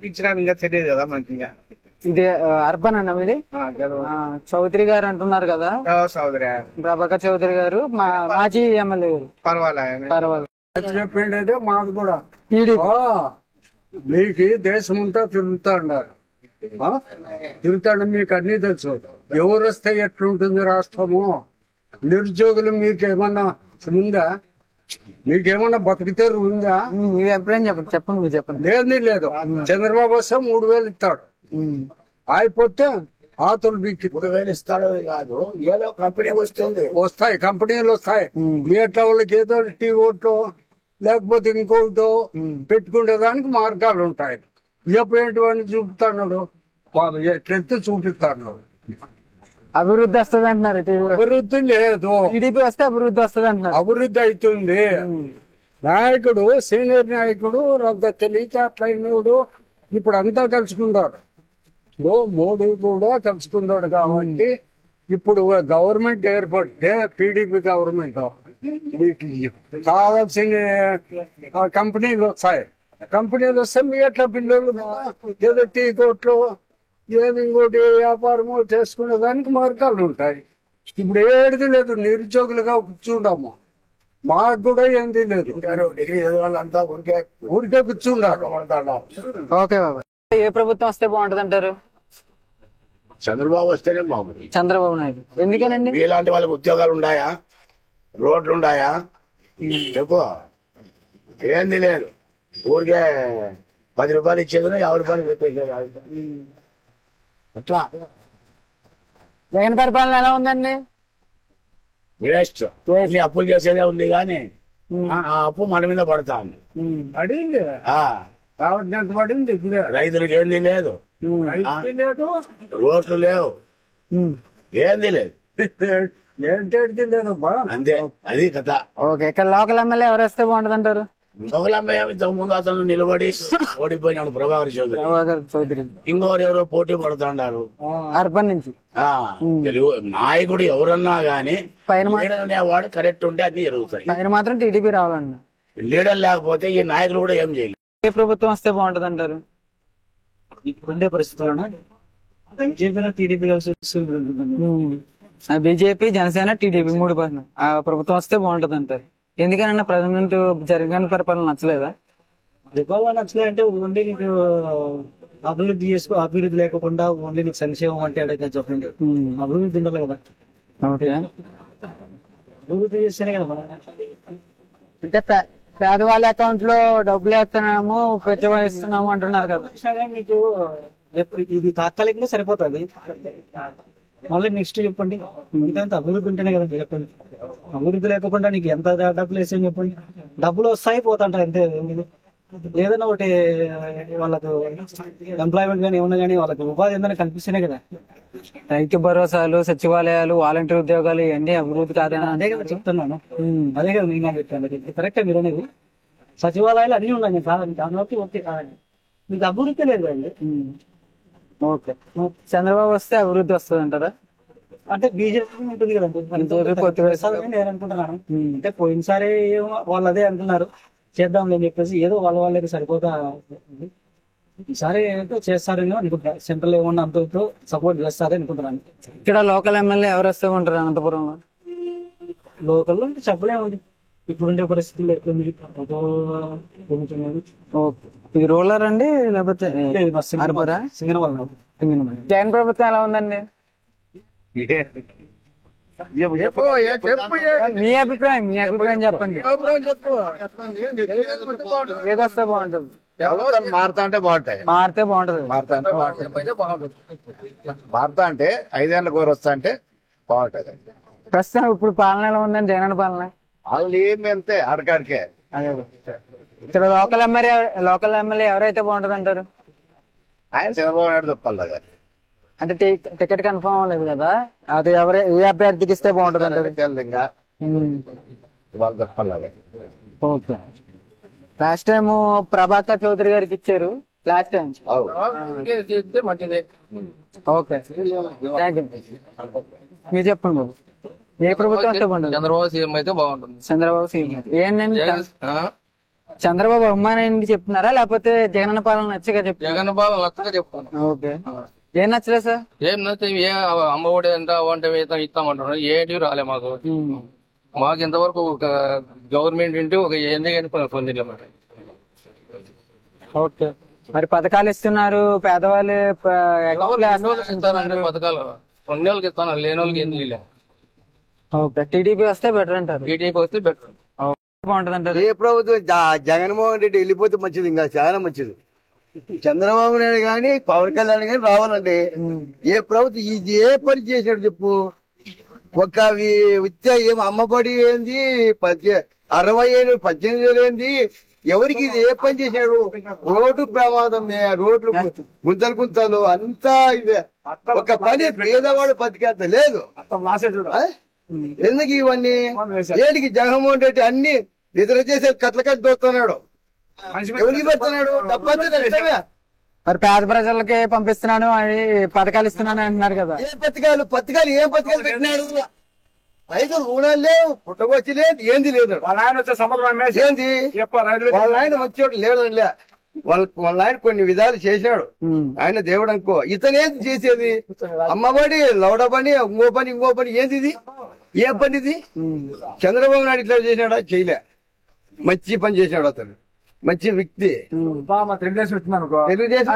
ఇచ్చినా ఇంకా తెలియదు కదా మనకి. ఇది అర్బన్ అన్న మీది? చౌదరి గారు అంటున్నారు కదా, ప్రభాకర్ చౌదరి గారు మాజీ ఎమ్మెల్యే గారు. చెప్పిండైతే మాకు కూడా మీకు దేశం అంతా తిరుగుతా ఉన్నారు, తిరుగుతాడు, మీకు అన్ని తెలుసు. ఎవరు వస్తే ఎట్లుంటుంది రాష్ట్రము? నిరుద్యోగులు మీకేమన్నా ఉందా? మీకేమన్నా బతికితే ఉందా? ఎప్పుడైనా చెప్పండి లేదు లేదు. చంద్రబాబు వస్తే 3000 ఇస్తాడు, అయిపోతే ఆతులు మీకు 3000 ఇస్తాడు కాదు, ఏదో కంపెనీ వస్తాయి, కంపెనీలు వస్తాయి. మీ ఎట్లా వాళ్ళకి ఏదో టీ ఓటో లేకపోతే ఇంకోటో పెట్టుకునే దానికి మార్గాలు ఉంటాయి. ఎప్పుడేంటివన్నీ చూపుతున్నాడు, వాళ్ళు ఎట్లెత్తే చూపిస్తున్నాడు. అభివృద్ధి వస్తుంది అంటున్నారు. అభివృద్ధి లేదు, టీడీపీ వస్తే అభివృద్ధి వస్తుంది అంటున్నారు. అభివృద్ధి అవుతుంది. నాయకుడు, సీనియర్ నాయకుడు తెలియచేట్లైనడు ఇప్పుడు అంతా కలుసుకున్నాడు. మోడీ కూడా కలుసుకున్నాడు కాబట్టి ఇప్పుడు గవర్నమెంట్ ఏర్పడితే టీడీపీ గవర్నమెంట్ కావాల్సిన కంపెనీలు వస్తాయి. కంపెనీలు వస్తే మీ ఎట్లా పిల్లలు ఏదో టీ కోట్లు ఏది ఇంకోటి వ్యాపారము చేసుకునే దానికి మార్గాలు ఉంటాయి. ఇప్పుడు ఏది లేదు, నిరుద్యోగులుగా కూర్చుంటాము. మాకు కూడా ఏంది లేదు, డిగ్రీ చదివాళ్ళంతా ఊరికే కూర్చుంటారు. ఓకే బాబా, ఏ ప్రభుత్వం వస్తే బాగుంటది అంటారు? చంద్రబాబు వస్తేనే బాగుంది. చంద్రబాబు నాయుడు ఎందుకనండి? ఇలాంటి వాళ్ళకి ఉద్యోగాలు ఉన్నాయా? రోడ్లు ఉన్నాయా? చెప్పు, ఏంది లేదు. ఊరికే 10 రూపాయలు ఇచ్చేది 50 రూపాయలు పెట్టేది. అట్లా జగన్ పరిపాలన ఎలా ఉందండి? వేస్ట్. అప్పులు చేసేదే ఉంది కానీ ఆ అప్పు మన మీద పడతా ఉంది. పడింది కాబట్టి ఎంత పడింది. రైతులకు ఏంది లేదు, రోడ్లు లేవు, ఏంది లేదు, ఏంటి లేదు. అంతే, అది కథ. ఓకే, ఇక్కడ లోకల్ ఎమ్మెల్యే ఎవరు వస్తే బాగుంటది అంటారు? ముందు అతను నిలబడి ఓడిపోయినాడు ప్రభాకర్ చౌదరి. ఇంకొకరు ఎవరో పోటీ పడుతున్నారు అర్బన్ నుంచి. తెలుగు నాయకుడు ఎవరన్నా గానీ వాడు కరెక్ట్ ఉంటే అన్ని జరుగుతాయి. ఆయన మాత్రం టీడీపీ రావాలండి. లీడర్ లేకపోతే ఈ నాయకులు కూడా ఏం చేయలేదు. ఏ ప్రభుత్వం వస్తే బాగుంటది అంటారు? ఇప్పుడుండే పరిస్థితుల్లో బీజేపీ, జనసేన, టీడీపీ 3 పార్టీలు ఆ ప్రభుత్వం వస్తే బాగుంటది అంటారు. ఎందుకనన్నా ప్రజెంట్ జగన్ పరిపాలన నచ్చలేదా? పరిపాలన నచ్చలేదంటే ఉండి అభివృద్ధి లేకుండా ఓన్లీ నీకు సంక్షేమం అంటే అడిగితే చెప్పండి. అభివృద్ధి ఉండాలి కదా. ఓకే. అభివృద్ధి చేస్తేనే కదా మనం. అంటే పేదవాళ్ళ అకౌంట్ లో డబ్బులు వేస్తున్నాము, పెట్టుబడి ఇస్తున్నాము అంటున్నారు కదా. మీకు ఇది తాత్కాలికంగా సరిపోతుంది. మళ్ళీ నెక్స్ట్ చెప్పండి. ఇంకంత అభివృద్ధి ఉంటేనే కదా చెప్పండి. అభివృద్ధి లేకుండా నీకు ఎంత డబ్బులు వేసాం చెప్పండి. డబ్బులు వస్తాయి పోతుంటాయి అంతే. ఏదైనా ఒకటి వాళ్ళకు ఎంప్లాయ్మెంట్ కానీ ఏమన్నా కానీ వాళ్ళకి ఉపాధి ఏందని కనిపిస్తేనే కదా. రైతు భరోసాలు, సచివాలయాలు, వాలంటీర్ ఉద్యోగాలు ఇవన్నీ అభివృద్ధి కాదేనా? అదే కదా చెప్తున్నాను. అదే కదా నేను చెప్పాను. కరెక్టే మీరు అనేది. సచివాలయాలు అన్ని ఉన్నాయి కాదండి. దానిలోకి ఒకటి కాదండి. మీకు అభివృద్ధి లేదు కదండి. ఓకే. చంద్రబాబు వస్తే అభివృద్ధి వస్తుంది అంటారా? అంటే బీజేపీ ఉంటుంది కదండి. నేను అనుకుంటున్నాను. అంటే పోయినసారి వాళ్ళు అదే అంటున్నారు చేద్దాం అని చెప్పేసి, ఏదో వాళ్ళకి సరిపోతా. ఈసారి ఏదో చేస్తారని అనుకుంటా. సెంట్రల్ ఏమన్నా అంత సపోర్ట్ చేస్తారని అనుకుంటున్నాను. ఇక్కడ లోకల్ ఎమ్మెల్యే ఎవరు వస్తే ఉంటారు అనంతపురంలో? లోకల్లో అంటే చెప్పలేమండి. ఇప్పుడుండే పరిస్థితులు ఎట్లుంది. ఇది రూరల్ అండి లేకపోతే జగన్ ప్రభుత్వం ఎలా ఉందండి? మీ అభిప్రాయం చెప్పండి. ఏదొస్తే బాగుంటుంది? మారుతా అంటే బాగుంటాయి. మారితే బాగుంటది. మారుతా అంటే 5 ఏళ్ళ కోరు వస్తా అంటే బాగుంటది. ప్రస్తుతం ఇప్పుడు పాలన ఎలా ఉందండి? జగన్ పాలన వాళ్ళు ఏమి అంతే అడగాడికే. ఇక్కడ లోకల్ ఎమ్మెల్యే ఎవరైతే బాగుంటది అంటారు? ఆయన చంద్రబాబు నాయుడు తప్పాలి. అంటే టికెట్ కన్ఫర్మ్ అవ్వలేదు కదా, అది ఏ అభ్యర్థికి ఇస్తే బాగుంటది అంటారు? ఇంకా వాళ్ళు తప్పాలి. Okay. Last time Prabhakar Chaudhary గారికి ఇచ్చారు. లాస్ట్ టైం మంచిదే. Okay, thank you. మీరు చెప్పండి బాబు, ఏ ప్రభుత్వం వస్తే బాగుంటుంది? చంద్రబాబు సీఎం అయితే బాగుంటుంది. చంద్రబాబు సీఎం ఏంటండి? చంద్రబాబు అమ్మాయి చెప్తున్నారా లేకపోతే జగన్ పాలన నచ్చగా చెప్తున్నారు? జగన్ పాలన నచ్చగా చెప్తాను. ఓకే. ఏం నచ్చలేదు సార్? ఏం నచ్చ ఏ అమ్మఒడి ఎంత వంట వేతం ఇస్తామంటున్నారు. ఏంటి రాలే మాకు. మాకు ఇంతవరకు ఒక గవర్నమెంట్ ఉంటే ఒక పొందిన. ఓకే. మరి పథకాలు ఇస్తున్నారు, పేదవాళ్ళు ఇస్తానండి పథకాలు. 2 నెలలకి ఇస్తాను, లేని వాళ్ళకి ఏం చేయలే. ఓకే. టీడీపీ వస్తే బెటర్ అంటారు? టీడీపీ వస్తే బెటర్ బాగుంటది అంటారు. ఏ ప్రభుత్వం జగన్మోహన్ రెడ్డి వెళ్ళిపోతే మంచిది, ఇంకా చాలా మంచిది. చంద్రబాబు నాయుడు కానీ పవన్ కళ్యాణ్ కానీ రావాలండి. ఏ ప్రభుత్వం ఇది ఏ పని చేశాడు చెప్పు? ఒక విద్య ఏం అమ్మబడి ఏంది, 60 18 ఏంది, ఎవరికి ఇది ఏ పని చేశాడు? రోడ్డు ప్రమాదం, రోడ్లు గుంతలు అంతా ఇదే. ఒక పని పేదవాడు బతికేంత లేదు. ఎందుకు ఇవన్నీ? ఏడికి జగన్మోహన్ రెడ్డి అన్ని నిద్ర చేసే కట్ల దోస్తున్నాడు. ఎవరికి పెడుతున్నాడు? డబ్బు. మరి పేద ప్రజలకి పంపిస్తున్నాను అని పథకాలు ఇస్తున్నాను అంటున్నారు కదా. ఏ పథకాలు ఏం పథకాలు పెట్టినాడు? రైతులు రుణాలు లేవు, పుట్టకొచ్చి లేదు, ఏంది లేదు. వాళ్ళ ఆయన వచ్చే సంబంధం ఏంది? వాళ్ళ ఆయన వచ్చేవాడు లేడు. వాళ్ళ ఆయన కొన్ని విధాలు చేశాడు. ఆయన దేవుడు అనుకో. ఇతనేది చేసేది? అమ్మబడి, లౌడబడి, ఇంకో పని ఏంది ఇది? ఏ పని ఇది? చంద్రబాబు నాయుడు ఇట్లా చేసినాడా? చేయలే. మంచి పని చేసినాడు అతను, మంచి వ్యక్తి. తెలుగుదేశం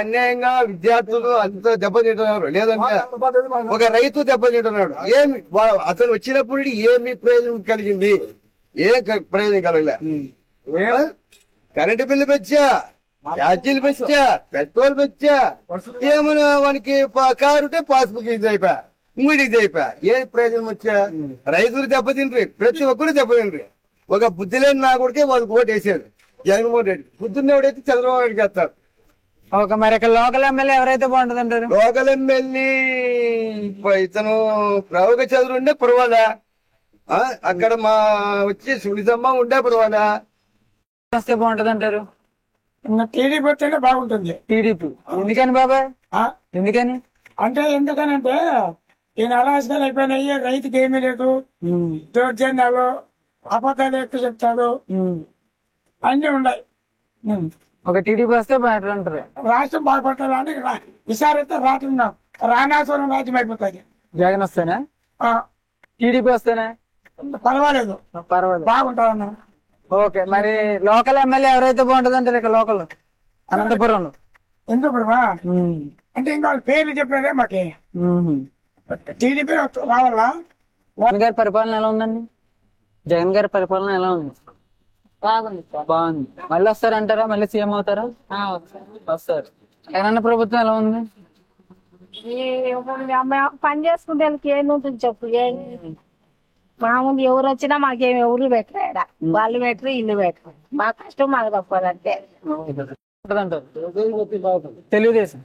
అన్యాయంగా విద్యార్థులు అంత దెబ్బతింటున్నారు. లేదంటే ఒక రైతు దెబ్బతింటున్నాడు. ఏమి అతను వచ్చినప్పుడు ఏమి ప్రయోజనం కలిగింది? ఏం ప్రయోజనం కలగలే. కరెంటు బిల్లు పెంచా, ఛార్జీలు పెంచా, పెట్రోల్ పెంచా, ఏమైనా వానికి కారు ఉంటే పాస్బుక్ ఇది అయిపోయా, ఇంటికి అయిపోయా. ఏ ప్రయోజనం వచ్చా? రైతులు దెబ్బతిండ్రి, ప్రతి ఒక్కరు దెబ్బతిండ్రి. ఒక బుద్ధి లేని నా కొడుకే వాళ్ళకి ఓటు వేసాడు జగన్మోహన్ రెడ్డి. బుద్ధున్నవాడైతే చంద్రబాబు నాయుడు చేస్తారు. ఓకే. మరి ఇక్కడ లోకల్ ఎమ్మెల్యే ఎవరైతే బాగుంటుంది అంటారు? లోకల్ ఎమ్మెల్యే ఇతను ప్రవక చదువు ఉండే పర్వాలా, అక్కడ మా వచ్చి సుడిసమ్మ ఉండే పర్వాలా. వస్తే బాగుంటది అంటారు? టీడీపీ వస్తేనే బాగుంటుంది. టీడీపీ ఎందుకని బాబాయ్? ఎందుకని ఎందుకనంటే ఈయన అరాజకాలు అయిపోయినాయి. రైతుకి ఏమీ లేదు, దౌర్జన్యాలు, అబద్ధాలు ఎక్కువ చెప్తాడు, అన్ని ఉన్నాయి. ఒక టీడీపీ వస్తే బెటర్ అంటారు. రాష్ట్రం బాగుపడాలని ఈసారి అయితే రాటున్నాం. రానాసురం రాజ్యం అయిపోతుంది. జగన్ వస్తేనే? టీడీపీ వస్తేనే పర్వాలేదు, పర్వాలేదు, బాగుంటా ఉన్నాం. ఓకే, మరి లోకల్ ఎమ్మెల్యే ఎవరైతే బాగుంటుంది అంటారు ఇక్కడ లోకల్ అనంతపురంలో? ఎందుకుమా అంటే ఇంకా వాళ్ళ పేర్లు చెప్పేదే మాకి టీడీపీ రావాలా? జగన్ గారి పరిపాలన ఎలా ఉందండి? జగన్ గారి పరిపాలన ఎలా ఉంది? బాగుంది. బాగుంది. మళ్ళీ వస్తారంటారా? మళ్ళీ సీఎం అవుతారా? వస్తారు. జగనన్న ప్రభుత్వం ఎలా ఉంది? పని చేసుకుంటే వాళ్ళకి ఏం ఉంటుంది చెప్పు? మామూలు ఎవరు వచ్చినా మాకేం ఎవరు పెట్టరా, వాళ్ళు పెట్టరు ఇల్లు పెట్టరు, మా కష్టం మాకు తప్పదంటే. తెలుగుదేశం.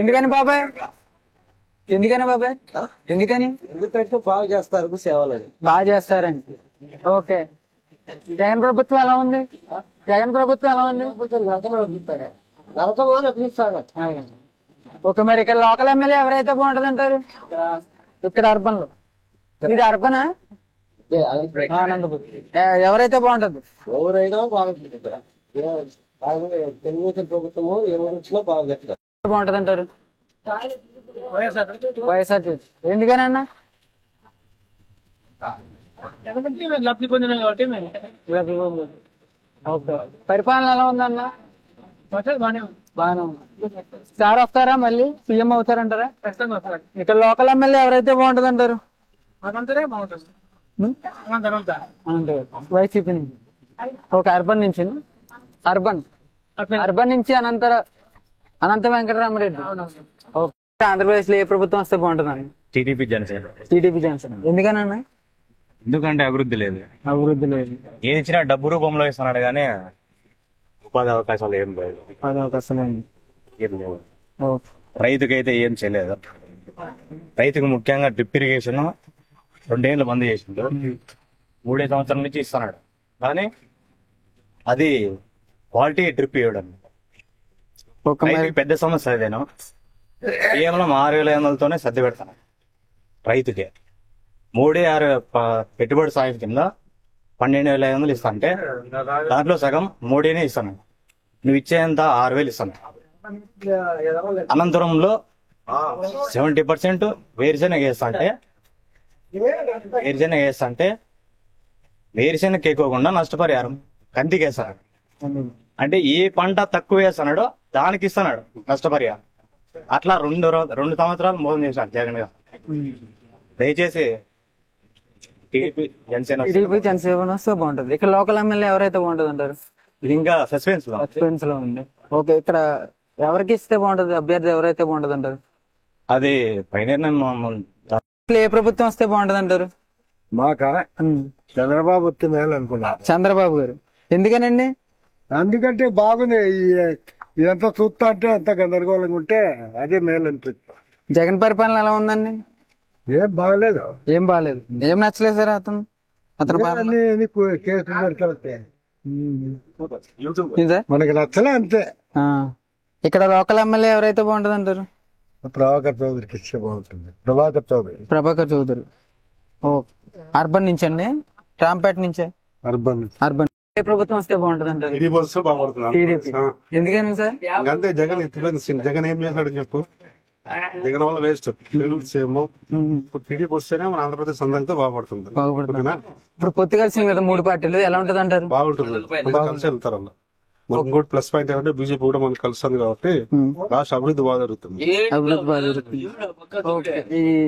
ఎందుకని బాబాయ్? ఎందుకని బాబాయ్? ఎందుకని? ఎందుకంటే బాగా చేస్తారు సేవలు. బాగా చేస్తారండి. ఓకే, జగన్ ప్రభుత్వం ఎలా ఉంది? జగన్ ప్రభుత్వం ఎలా ఉంది? ఓకే, మరి ఇక్కడ లోకల్ ఎమ్మెల్యే ఎవరైతే బాగుంటది అంటారు? ఇక్కడ అర్బన్ లో. ఇది అర్బనా? అనంతపురం. ఎవరైతే బాగుంటది? ఎవరైనా బాగుంటుంది. తెలుగుదేశం ప్రభుత్వము ఎవరు వచ్చినా బాగా బాగుంటది అంటారు? వైఎస్ఆర్. ఎందుకనన్నా? లబ్ధి పొందిన కాబట్టి పరిపాలన ఎలా ఉందన్న? బాగానే ఉంది. సార్ వస్తారా? మళ్ళీ సీఎం అవుతారంటారా? ఇక్కడ లోకల్ ఎమ్మెల్యే ఎవరైతే బాగుంటది అంటారు? వైసీపీ నుంచి. ఓకే, అర్బన్ నుంచి. అర్బన్ నుంచి అనంత వెంకటరామరెడ్డి. ఓకే, ఆంధ్రప్రదేశ్ లో ఏ ప్రభుత్వం వస్తే బాగుంటుందండి? టీడీపీ జనసేన. టీడీపీ జనసేన. ఎందుకన్నా? ఎందుకంటే అభివృద్ధి లేదు. అభివృద్ధి లేదు. ఏది ఇచ్చినా డబ్బు రూపంలో ఇస్తున్నాడు కానీ ఉపాధి అవకాశాలు ఏం లేదు. ఉపాధి అవకాశాలు ఏం లేవు. రైతుకైతే ఏం చేయలేదు. రైతుకు ముఖ్యంగా డ్రిప్ ఇరిగేషన్ 2 ఏళ్ళు బంద్ చేసిండు. 3 సంవత్సరాల నుంచి ఇస్తున్నాడు కానీ అది క్వాలిటీ డ్రిప్ ఇవ్వడం రైతుకి పెద్ద సమస్య. అదేను కేవలం 6,500తోనే సర్ది పెడతాను రైతుకి. 3.6 పెట్టుబడి సాయం కింద 12,500 ఇస్తా అంటే దాంట్లో సగం 3 ఇస్తాను. నువ్వు ఇచ్చేంత 6,000 ఇస్తాను. అనంతపురంలో 70% వేరుశెనగ వేస్తా అంటే వేరుశెనగ కేకోకుండా నష్టపరిహారం కందికి వేస్తాడు. అంటే ఏ పంట తక్కువ వేస్తున్నాడో దానికి ఇస్తున్నాడు నష్టపరిహారం. అట్లా 2 సంవత్సరాలు మోసం చేశాడు జగన్ గారు. దయచేసి టీడీపీ జనసేన వస్తే బాగుంటది. ఇక్కడ లోకల్ ఎమ్మెల్యే ఎవరైతే బాగుంటది అంటారు? ఇది ఇంకా సస్పెన్స్ లో ఉంది. ఓకే, ఇక్కడ ఎవరికి ఇస్తే బాగుంటది? అభ్యర్థి ఎవరైతే బాగుంటది అంటారు? అది పైన ఏ ప్రభుత్వం వస్తే బాగుంటది అంటారు? మాకా చంద్రబాబు వస్తే మేలు అనుకున్నా. చంద్రబాబు గారు. ఎందుకనండి? అందుకంటే బాగుంది. ఇదంతా చూస్తా అంటే అంత గందరగోళంగా ఉంటే అదే మేలు అనిపిస్తుంది. జగన్ పరిపాలన ఎలా ఉందండి? ఏం బాగలేదు. ఏం బాగలేదు. ఏం నచ్చలేదు సార్ అతను కేసులు పెడతాయి. మనకి నచ్చలే అంతే. ఇక్కడ లోకల్ ఎమ్మెల్యే ఎవరైతే బాగుంటది అంటారు? ప్రభాకర్ చౌదరికి ఇస్తే బాగుంటుంది. ప్రభాకర్ చౌదరి. ఓ, అర్బన్ నుంచి అండి? రాంపేట నుంచే? అర్బన్. ఏ ప్రభుత్వం వస్తే బాగుంటది అంటారు? టీడీపీ. ఎందుకని సార్? అంతే. జగన్ ఎత్తిపోయింది. జగన్ ఏం చేశాడు చెప్పు? జగన్ వల్ల వేస్ట్. ఇప్పుడు టీడీపీ వస్తేనే మన ఆంధ్రప్రదేశ్ అందరితో బాగుపడుతుంది. ఇప్పుడు పొత్తు కలిసింది కదా 3 పార్టీలు, ఎలా ఉంటది అంటారు? బాగుంటుంది. కలిసి వెళ్తారు అలా. మనకు ఇంకోటి ప్లస్ పాయింట్ ఏంటంటే బీజేపీ కూడా మనకు కలుస్తుంది కాబట్టి రాష్ట్ర అభివృద్ధి బాగా జరుగుతుంది.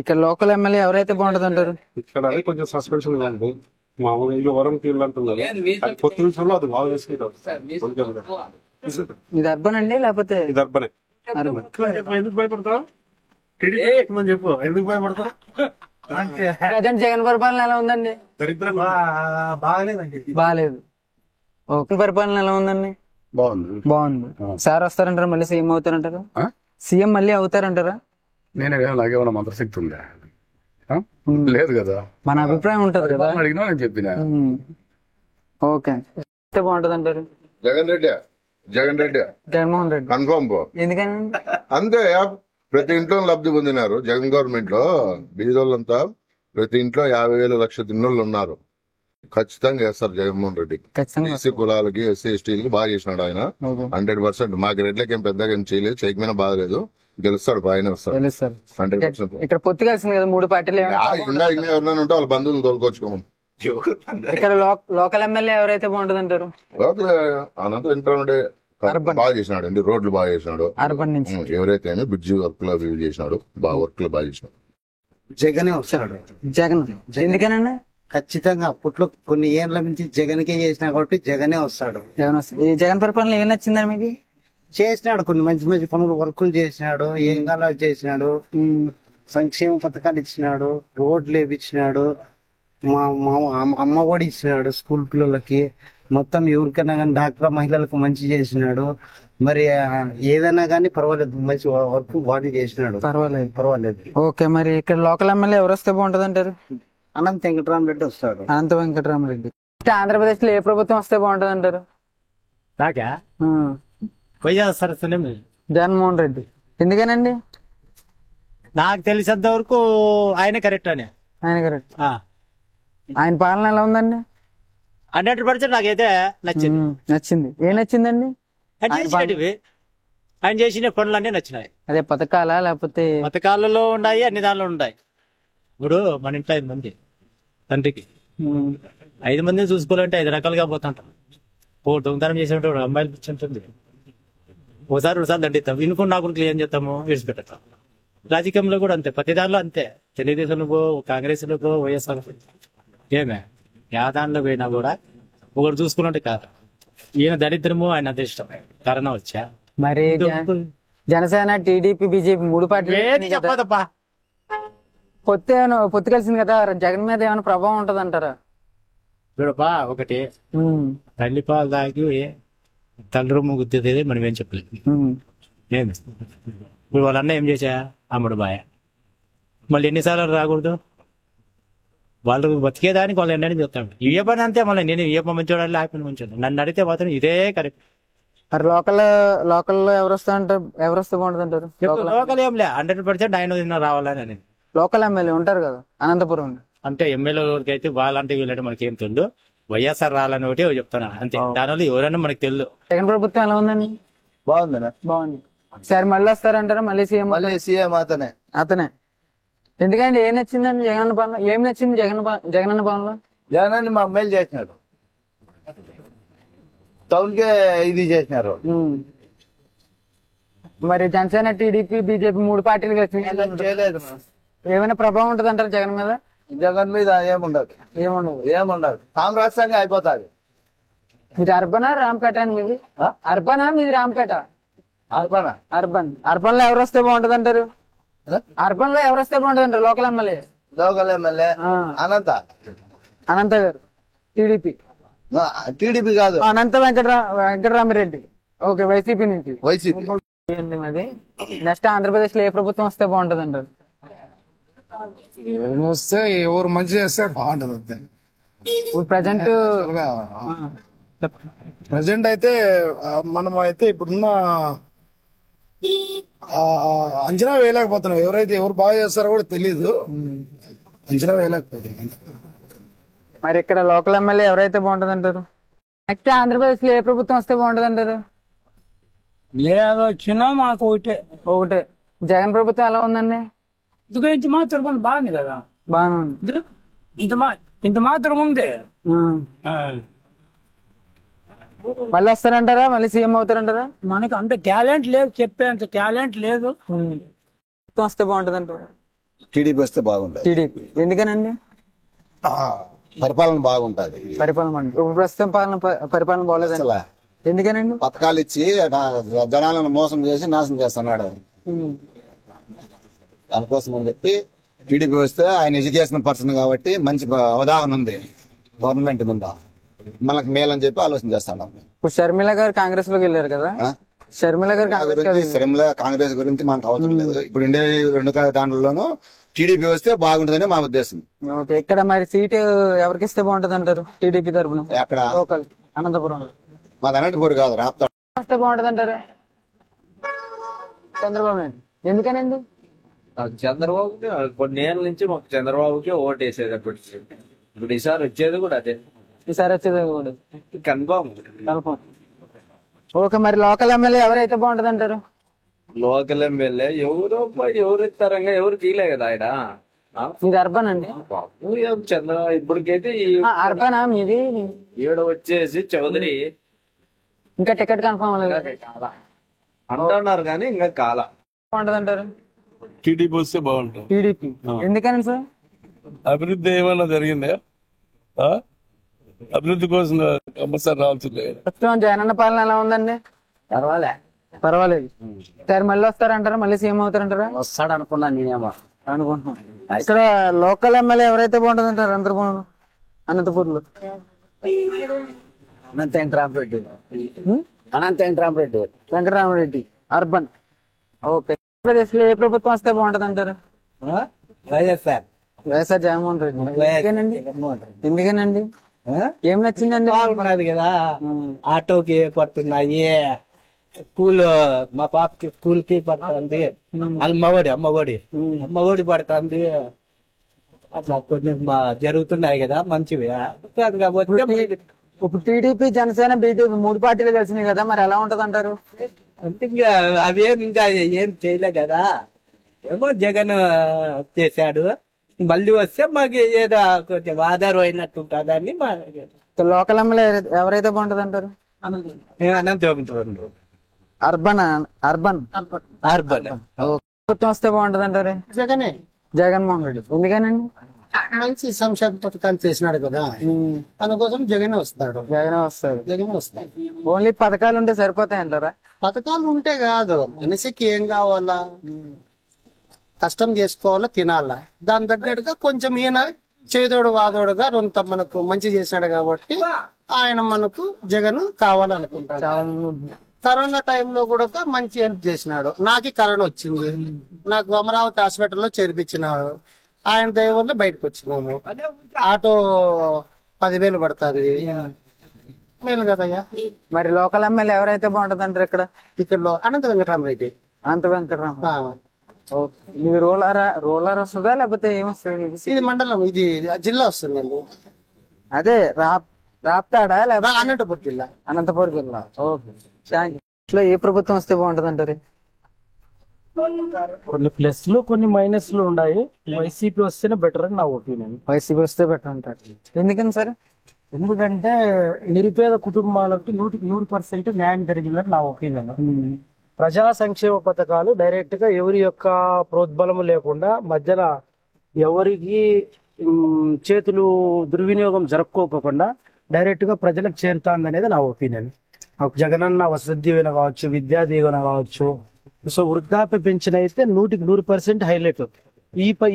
ఇక్కడ లోకల్ ఎమ్మెల్యే ఎవరైతే బాగుంటది అంటారు? ఇక్కడ అది కొంచెం సస్పెన్షన్ గా ఉంది. మామూలు ఇల్లు వరం తీర్లు అంటున్నారు. అది కొత్త విషయంలో అది బాగా చేసుకుంటారు. ఇది అర్బన్ అండి లేకపోతే? ఇది అర్బనే. ఎందుకు భయపడతావు? చెప్పు ఎందుకు భయపడతావు? ప్రజెంట్ జగన్ పరిపాలన ఎలా ఉందండి? బాగాలేదు. ఓకే, పరిపాలన ఎలా ఉందండి? బాగుంది. సార్ వస్తారంటారా? మళ్ళీ సీఎం అవుతారంటారా? సీఎం మళ్ళీ అవుతారంటారా? నాకేమన్నా మంత్రశక్తి ఉందా? లేదు కదా. మన అభిప్రాయం ఉంటది కదా. అడిగినా నేను చెప్పిన. ఓకే, బాగుంటది అంటారు? జగన్మోహన్ రెడ్డి కన్ఫర్మ్. ఎందుకని? అంతే. ప్రతి ఇంట్లో లబ్ధి పొందినారు జగన్ గవర్నమెంట్ లో. బీదోళ్ళంతా ప్రతి ఇంట్లో 50,000 లక్ష తిన్నోళ్ళు ఉన్నారు. ఖచ్చితంగా వేస్తారు జగన్మోహన్ రెడ్డి. ఎస్సీ కులాలకి ఎస్సీ ఎస్టీలకి బాగా చేసినాడు ఆయన. 100%. మాకు రెడ్లకి ఏం పెద్దగా ఏం చేయలేదు, చేయకపోయినా బాధలేదు. గెలుస్తాడు, బాగానే వస్తాడు 100%. ఇక్కడ పొత్తు కలిసింది కదా 3 పార్టీలు. ఎవరైనా ఉంటే వాళ్ళ బంధువులు తోలుకొచ్చుకోమని ఇక్కడ లోకల్ ఎమ్మెల్యే ఎవరైతే బాగుంటది అంటారు? లోకల్ అనంత ఇంటర్ బాగా చేసినాడు అండి, రోడ్లు బాగా చేసినాడు. అర్బన్ నుంచి ఎవరైతే బ్రిడ్జి వర్క్ లో చేసినాడు, బాగా వర్క్ లో బాగా చేసినాడు. జగనే వస్తాడు. జగన్ ఎందుకనండి? ఖచ్చితంగా అప్పట్లో కొన్ని ఏళ్ల నుంచి జగన్కే చేసినా కాబట్టి జగనే వస్తాడు. జగన్ వస్తాడు. ఈ జగన్ పరిపాలన ఏం నచ్చిందని మీకు? చేసినాడు కొన్ని మంచి మంచి పనులు, వర్కులు చేసినాడు, ఏం కాలా చేసినాడు, సంక్షేమ పథకాలు ఇచ్చినాడు, రోడ్లు వేపించినాడు, మా అమ్మ కూడా ఇచ్చినాడు స్కూల్ పిల్లలకి, మొత్తం ఎవరికైనా కానీ డాక్టర్ మహిళలకు మంచి చేసినాడు. మరి ఏదైనా కానీ పర్వాలేదు, మంచి వర్క్ బాగా చేసినాడు. పర్వాలేదు. ఓకే, మరి ఇక్కడ లోకల్ ఎమ్మెల్యే ఎవరు వస్తే బాగుంటది అంటారు? అనంత వెంకటరామరెడ్డి వస్తాడు. అనంత వెంకటరామరెడ్డి. ఆంధ్రప్రదేశ్ లో ఏ ప్రభుత్వం వస్తే బాగుంటది అంటారు? నాకా వైఎస్ఆర్ జగన్మోహన్ రెడ్డి. ఎందుకనండి? నాకు తెలిసేంత వరకు ఆయన కరెక్ట్ అని. ఆయన కరెక్ట్. ఆయన పాలన ఎలా ఉందండి? 100% నాకైతే నచ్చింది. నచ్చింది. ఏం నచ్చిందండి? ఆయన చేసిన పనులన్నీ నచ్చినాయి. అదే పథకాలా లేకపోతే? పథకాలలో ఉన్నాయి, అన్ని దానిలో ఉన్నాయి. ఇప్పుడు మన ఇంట్లో 5 మంది, తండ్రికి 5 మందిని చూసుకోవాలంటే 5 రకాలుగా పోతుంటాం. దొంగతనం చేసినట్టు అమ్మాయిలు పిచ్చుంటుంది, ఒకసారి దండిస్తాం. ఇనుకుని నాకు ఏం చేస్తాము, విడిచిపెడతాం. రాజకీయంలో కూడా అంతే, ప్రతి దానిలో అంతే. తెలుగుదేశంలో పో, కాంగ్రెస్ లో పో, వైఎస్ఆర్ ఏమే యా దానిలో పోయినా కూడా ఒకటి చూసుకున్నట్టు కాదు. ఈయన దరిద్రము, ఆయన అదృష్టం కరోనా వచ్చా. మరి జనసేన, టీడీపీ, బీజేపీ 3 పార్టీలు చెప్పదప్పా, పొత్తు కలిసింది కదా, జగన్ మీద ఏమైనా ప్రభావం ఉంటది అంటారా? చూడపా, ఒకటి తల్లి పాలు తాగి తల్లి రొమ్ము గుద్దేది మనం ఏం చెప్పలేదు. ఏమి ఇప్పుడు వాళ్ళన్న ఏం చేసా, అమ్ముడు బాయ. మళ్ళీ ఎన్నిసార్లు రాకూడదు, వాళ్ళు బతికేదానికి వాళ్ళు ఎన్నని చెప్తాడు. ఏ పని అంతే, మళ్ళీ నేను ఏ పని మంచి చూడాలి, ఆ పని మంచి చూడాలి. నన్ను అడిగితే మాత్రం ఇదే కరెక్ట్. మరి లోకల్లో ఎవరు వస్తే బాగుంటుంది అంటారు? లోకల్ ఏం లే, 100% ఆయన రావాలని అనేది. లోకల్ ఎమ్మెల్యే ఉంటారు కదా అనంతపురం, అంటే ఎమ్మెల్యే వరకు అయితే వాళ్ళంటే వీళ్ళంటే మనకి ఏం తెలియదు. వైఎస్ఆర్ రావాలని ఒకటి చెప్తాను అంతే, దానివల్ల ఎవరైనా మనకు తెలియదు. జగన్ ప్రభుత్వం ఎలా ఉందండి? బాగుందనా? బాగుంది. సరే మళ్ళీ వస్తారంటారా? మళ్ళీ సీఎం అతనే. ఎందుకంటే ఏం నచ్చిందండి జగన్ పాలన? ఏం నచ్చింది జగన్ పాలనలో? జగన్ మా అమ్మాయిలు చేసినారు, టౌన్ కే ఇది చేసినారు. మరి జనసేన, టీడీపీ, బీజేపీ 3 పార్టీలు కలిసి చేయలేదు. ఏమైనా ప్రభావం ఉంటుంది అంటారు జగన్ మీద? జగన్ మీద ఏముండదు. సామ్రాజ్యంగా అయిపోతాది. మీరు అర్బనా రాంపేట అని? మీది అర్బనా, మీది రాంపేట? అర్బన్ లో ఎవరు వస్తే బాగుంటది అంటారు? అర్బన్ లో ఎవరు వస్తే బాగుంటది అంటారు? లోకల్ ఎమ్మెల్యే అనంత గారు, టీడీపీ కాదు, అనంత వెంకటరామిరెడ్డి. ఓకే, వైసీపీ నుంచి. మరి నెక్స్ట్ ఆంధ్రప్రదేశ్ లో ఏ ప్రభుత్వం వస్తే బాగుంటది అంటారు? వస్తే ఎవరు మంచి చేస్తే బాగుంటది అంతే. ప్రజెంట్ అయితే మనం అయితే ఇప్పుడున్న అంచనా వేయలేకపోతున్నాం. ఎవరు బాగా చేస్తారో కూడా తెలీదు, అంచనా వేయలేకపోతున్నాం. మరి ఇక్కడ లోకల్ ఎమ్మెల్యే ఎవరైతే బాగుంటది అంటారు? నెక్స్ట్ ఆంధ్రప్రదేశ్ లో ఏ ప్రభుత్వం వస్తే బాగుంటది అంటారు? లేదు వచ్చినా మాకు ఒకటే. జగన్ ప్రభుత్వం ఎలా ఉందండి? ఇంత మాత్రం బాగుంది కదా, బాగానే ఉంది. ఇంత మాత్రం ఉంది. మళ్ళీ వస్తారంటారా? మళ్ళీ సీఎం అవుతారంటారా? మనకు అంత టాలెంట్ లేదు, చెప్పేంత టాలెంట్ లేదు. వస్తే బాగుంటది అంటారు? టీడీపీ వస్తే బాగుంటుంది. టీడీపీ ఎందుకనండి? పరిపాలన బాగుంటది. ప్రస్తుతం పరిపాలన బాగోలేదండి. ఎందుకనండి? పథకాలు ఇచ్చి జనాలను మోసం చేసి నాశనం చేస్తున్నాడు. దానికోసం అని చెప్పి టీడీపీ వస్తే ఆయన ఎడ్యుకేషన్ పర్సన్ కాబట్టి మంచి అవగాహన ఉంది గవర్నమెంట్ ముందు, మనకు మేలని చెప్పి ఆలోచన చేస్తాను. ఇప్పుడు షర్మిల గారు కాంగ్రెస్ లోకి వెళ్ళారు కదా, షర్మిల గారు కాంగ్రెస్ గురించి మనకు అవసరం లేదు. ఇప్పుడు ఇండియా 2 దాంట్లోనూ టీడీపీ వస్తే బాగుంటుందని మా ఉద్దేశం. ఓకే, ఇక్కడ మరి సీట్ ఎవరికి ఇస్తే బాగుంటది అంటారు టీడీపీ తరఫున? అక్కడ లోకల్ అనంతపురం. మాది అనంతపురం కాదు, రాప్తా వస్తే బాగుంటది అంటారు చంద్రబాబు నాయుడు. ఎందుకనండి? చంద్రబాబు కొన్ని ఏళ్ళ నుంచి మాకు చంద్రబాబుకి ఓటు వేసేది. ఇప్పుడు ఈసారి వచ్చేది కూడా అదే. ఈసారి వచ్చేది కూడా కన్ఫామ్. ఓకే, మరి లోకల్ ఎమ్మెల్యే ఎవరైతే బాగుంటది అంటారు? లోకల్ ఎమ్మెల్యే ఎవరు ఇస్తారంగా, ఎవరు తీయలే కదా ఆయన. ఇది అర్బన్ అండి? చంద్ర ఇప్పటికైతే అర్బనా మీది? ఈడ వచ్చేసి చౌదరి ఇంకా టికెట్ కన్ఫర్మ్ అంటున్నారు కానీ ఇంకా కాల బాగుంటదంటారు? టీడీపీ వస్తే బాగుంటుంది. టీడీపీ ఎందుకని సార్? అభివృద్ధి ఏమైనా జరిగిందా? అభివృద్ధి కోసం కంపల్సరీ రావాల్సిందే. ప్రస్తుతం జగనన్న పాలన ఎలా ఉందండి? పర్వాలేదు. సార్ మళ్ళీ వస్తారంటారా? మళ్ళీ సీఎం అవుతారంటారా? వస్తాడు అనుకున్నాను నేనేమో. అనుకుంటున్నాను. ఇక్కడ లోకల్ ఎమ్మెల్యే ఎవరైతే బాగుంటుంది అంటారు అనంతపూర్లో? అనంత వెంకటరామరెడ్డి అర్బన్. ఓకే. ఆంధ్రప్రదేశ్ లో ఏ ప్రభుత్వం వస్తే బాగుంటది అంటారు? వైఎస్ఆర్ జగన్మోహన్ రెడ్డి. ఎందుకనండి? ఏం నచ్చిందండి? బాగున్నది కదా, ఆటోకి పడుతున్నాయి, స్కూల్ మా పాపకి స్కూల్ కి పడుతుంది, అమ్మఒడి పడుతుంది, అట్లా కొన్ని జరుగుతున్నాయి కదా మంచివి. కాబట్టి ఇప్పుడు టీడీపీ జనసేన బీజేపీ 3 పార్టీలు కలిసినాయి కదా, మరి ఎలా ఉంటది అంటారు? అంటే ఇంకా అవేం ఇంకా ఏం చేయలే కదా, ఏమో జగన్ చేశాడు, మళ్ళీ వస్తే మాకు ఏదో కొంచెం ఆధారం అయినట్టు ఉంటుందని మా లోకల్ ఎమ్మెల్యే ఎవరైతే బాగుంటది అంటారు? అర్బన్ ప్రభుత్వం వస్తే బాగుంటది అంటారు? జగన్మోహన్ రెడ్డి. ఎందుకనండి? మంచి సంక్షేమ పథకాలు చేసినాడు కదా, అందుకోసం జగన్ వస్తాడు. ఓన్లీ పథకాలు ఉంటే సరిపోతాయి అంటారా? పథకాలు ఉంటే కాదు, మనిషికి ఏం కావాలా, కష్టం చేసుకోవాలా, తినాలా, దాని తగ్గట్టుగా కొంచెం ఈయన చేదోడు వాదోడుగా రొంత మనకు మంచి చేసినాడు కాబట్టి ఆయన మనకు జగన్ కావాలనుకుంటాడు. కరోనా టైంలో కూడా మంచి హెల్ప్ చేసినాడు. నాకు కరోనా వచ్చింది, నాకు అమరావతి హాస్పిటల్లో చేర్పించినాడు, ఆయన దయ వల్ల బయటకు వచ్చినాము. ఆటో 10,000 పడుతుంది, మేలు కదయ్యా. మరి లోకల్ ఎమ్మెల్యే ఎవరైతే బాగుంటది అంటారు ఇక్కడ? ఇక్కడ అనంత వెంకటరామరెడ్డి. ఇది రూరల్ వస్తుందా లేకపోతే ఏమొస్తుంది? ఇది మండలం, ఇది జిల్లా వస్తుందండి. అదే రాప్తాడా లేకపోతే అనంతపురం జిల్లా? అనంతపురం జిల్లా. Okay, thank you. ఇట్లా ఏ ప్రభుత్వం వస్తే బాగుంటది అంటారు? కొన్ని ప్లస్లు కొన్ని మైనస్లు ఉన్నాయి. వైసీపీ వస్తేనే బెటర్ అని నా ఒపీనియన్. వైసీపీ వస్తే బెటర్ అంటారు. ఎందుకని సార్? ఎందుకంటే నిరుపేద కుటుంబాలకు 100% న్యాయం జరిగిందని నా ఒపీనియన్. ప్రజా సంక్షేమ పథకాలు డైరెక్ట్ గా ఎవరి యొక్క ప్రోద్బలము లేకుండా మధ్యన ఎవరికి చేతులు దుర్వినియోగం జరుపుకోకుండా డైరెక్ట్ గా ప్రజలకు చేరుతాంది అనేది నా ఒపీనియన్. జగనన్న వసతి దీవెన కావచ్చు, విద్యా దీవెన కావచ్చు, సో వృద్ధాప్య పెన్షన్ అయితే 100% హైలైట్.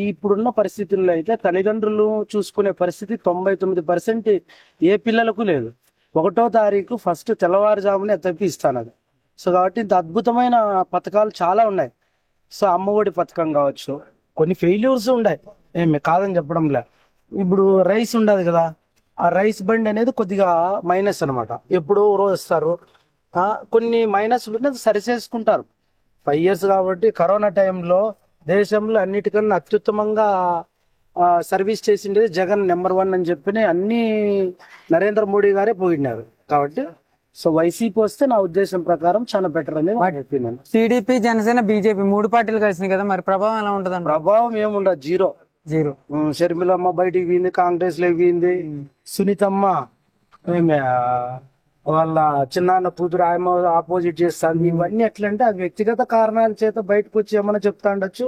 ఇప్పుడున్న పరిస్థితుల్లో అయితే తల్లిదండ్రులు చూసుకునే పరిస్థితి 99% ఏ పిల్లలకు లేదు. 1వ తారీఖు ఫస్ట్ తెల్లవారుజామునే తప్పిస్తాను అది. సో కాబట్టి ఇంత అద్భుతమైన పథకాలు చాలా ఉన్నాయి. సో అమ్మఒడి పథకం కావచ్చు, కొన్ని ఫెయిల్యూర్స్ ఉన్నాయి, ఏమి కాదని చెప్పడంలే. ఇప్పుడు రైస్ ఉండదు కదా, ఆ రైస్ బండ్ అనేది కొద్దిగా మైనస్ అనమాట. ఎప్పుడు రోజు వస్తారు, కొన్ని మైనస్ సరి చేసుకుంటారు. 5 years కాబట్టి కరోనా టైంలో దేశంలో అన్నిటికన్నా అత్యుత్తమంగా సర్వీస్ చేసిండేది జగన్ నెంబర్ 1 అని చెప్పి అన్ని నరేంద్ర మోడీ గారే పోయినారు. కాబట్టి సో వైసీపీ వస్తే నా ఉద్దేశం ప్రకారం చాలా బెటర్ అనేది చెప్పినాను. టీడీపీ జనసేన బీజేపీ 3 పార్టీలు కలిసినాయి కదా, మరి ప్రభావం ఎలా ఉంటది? ప్రభావం ఏముండదు, జీరో. షర్మిలమ్మ బయటికి పోయింది, కాంగ్రెస్ లో పోయింది, సునీతమ్మ వాళ్ళ చిన్నాన్న కూతురు ఆమె ఆపోజిట్ చేస్తాను. ఇవన్నీ ఎట్లంటే ఆ వ్యక్తిగత కారణాల చేత బయటకు వచ్చి ఏమన్నా చెప్తా ఉండొచ్చు.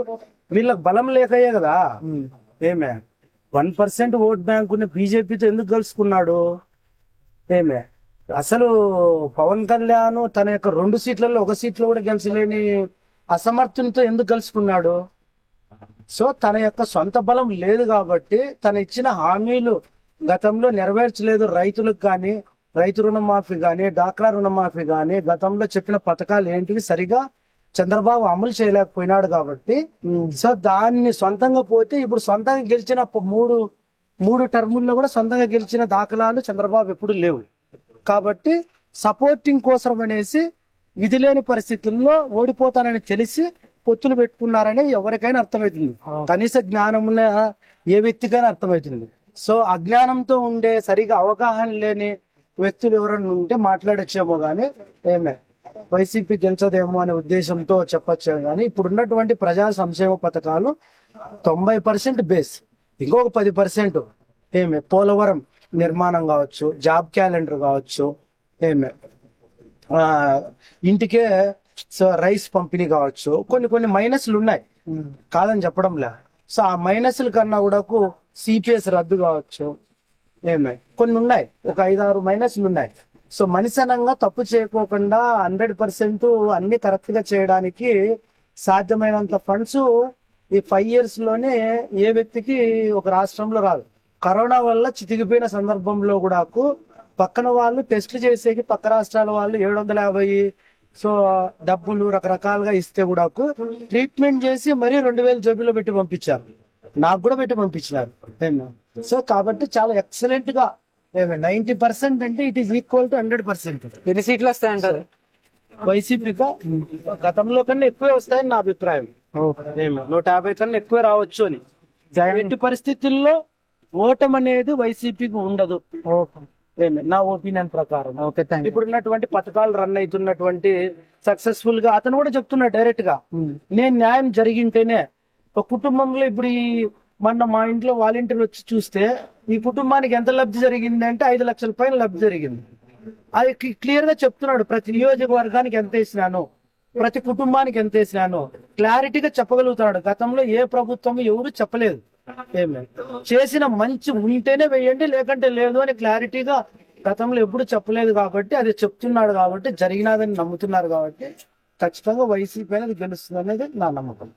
వీళ్ళకి బలం లేకయే కదా. 1% ఓట్ బ్యాంక్ ఉన్న బీజేపీతో ఎందుకు కలుసుకున్నాడు? అసలు పవన్ కళ్యాణ్ తన యొక్క 2 సీట్లలో 1 సీట్లో కూడా గెలిచలేని అసమర్థునితో ఎందుకు కలుసుకున్నాడు? సో తన యొక్క సొంత బలం లేదు కాబట్టి తన ఇచ్చిన హామీలు గతంలో నెరవేర్చలేదు. రైతులకు కానీ, రైతు రుణమాఫీ కానీ, డాక్రా రుణమాఫీ కానీ, గతంలో చెప్పిన పథకాలు ఏంటివి సరిగా చంద్రబాబు అమలు చేయలేకపోయినాడు కాబట్టి సో దాన్ని సొంతంగా పోతే ఇప్పుడు సొంతంగా గెలిచిన 3 టర్ముల్లో కూడా సొంతంగా గెలిచిన దాఖలాలు చంద్రబాబు ఎప్పుడు లేవు. కాబట్టి సపోర్టింగ్ కోసం అనేసి విధి లేని పరిస్థితుల్లో ఓడిపోతానని తెలిసి పొత్తులు పెట్టుకున్నారని ఎవరికైనా అర్థమవుతుంది. కనీస జ్ఞానం ఉన్న ఏ వ్యక్తికైనా అర్థమవుతుంది. సో అజ్ఞానంతో ఉండే సరిగా అవగాహన లేని వ్యక్తులు ఎవరైనా ఉంటే మాట్లాడచ్చేమో కానీ వైసీపీ గెలిచదేమో అనే ఉద్దేశంతో చెప్పొచ్చు కానీ ఇప్పుడు ఉన్నటువంటి ప్రజా సంక్షేమ పథకాలు 90% బేస్, ఇంకొక 10% ఏమే పోలవరం నిర్మాణం కావచ్చు, జాబ్ క్యాలెండర్ కావచ్చు, ఏమే ఇంటికే రైస్ పంపిణీ కావచ్చు, కొన్ని మైనస్లు ఉన్నాయి కాదని చెప్పడంలే. సో ఆ మైనస్ల కన్నా కూడా సిపిఎస్ రద్దు కావచ్చు, ఏమే కొన్ని ఉన్నాయి, ఒక 5-6 మైనస్లు ఉన్నాయి. సో మనిషనంగా తప్పు చేయకోకుండా 100% అన్ని కరెక్ట్ గా చేయడానికి సాధ్యమైనంత ఫండ్స్ ఈ 5 years లోనే ఏ వ్యక్తికి ఒక రాష్ట్రంలో రాదు. కరోనా వల్ల చితికిపోయిన సందర్భంలో కూడా పక్కన వాళ్ళు టెస్టులు చేసేకి పక్క రాష్ట్రాల వాళ్ళు 750 సో డబ్బులు రకరకాలుగా ఇస్తే కూడా ట్రీట్మెంట్ చేసి మరీ 2000 జేబులో పెట్టి పంపించారు, నాకు కూడా పెట్టి పంపించినారు. సో కాబట్టి చాలా ఎక్సలెంట్ గా 90% అంటే ఇట్ ఈస్ ఈక్వల్ టు 100%. ఎన్ని సీట్లు వస్తాయంటారు? వైసీపీగా గతంలో కన్నా ఎక్కువే వస్తాయని నా అభిప్రాయం. 150 కన్నా ఎక్కువ రావచ్చు అని. ఎట్టి పరిస్థితుల్లో ఓటం అనేది వైసీపీకి ఉండదు నా ఒపీనియన్ ప్రకారం. ఇప్పుడు ఉన్నటువంటి పథకాలు రన్ అవుతున్నటువంటి సక్సెస్ఫుల్ గా అతను కూడా చెప్తున్నాడు డైరెక్ట్ గా, నేను న్యాయం జరిగింటేనే ఒక కుటుంబంలో ఇప్పుడు మొన్న మా ఇంట్లో వాలంటీర్ వచ్చి చూస్తే ఈ కుటుంబానికి ఎంత లబ్ధి జరిగింది అంటే 5 లక్షల పైన లబ్ధి జరిగింది. అది క్లియర్ గా చెప్తున్నాడు, ప్రతి నియోజకవర్గానికి ఎంత వేసినాను, ప్రతి కుటుంబానికి ఎంత వేసినాను క్లారిటీగా చెప్పగలుగుతున్నాడు. గతంలో ఏ ప్రభుత్వం ఎవరు చెప్పలేదు. చేసిన మంచి ఉంటేనే వేయండి లేకంటే లేదు అని క్లారిటీగా గతంలో ఎప్పుడు చెప్పలేదు. కాబట్టి అది చెప్తున్నాడు, కాబట్టి జరిగినాదని నమ్ముతున్నారు. కాబట్టి ఖచ్చితంగా వైసీపీ అనేది గెలుస్తుంది అనేది నా నమ్మకం.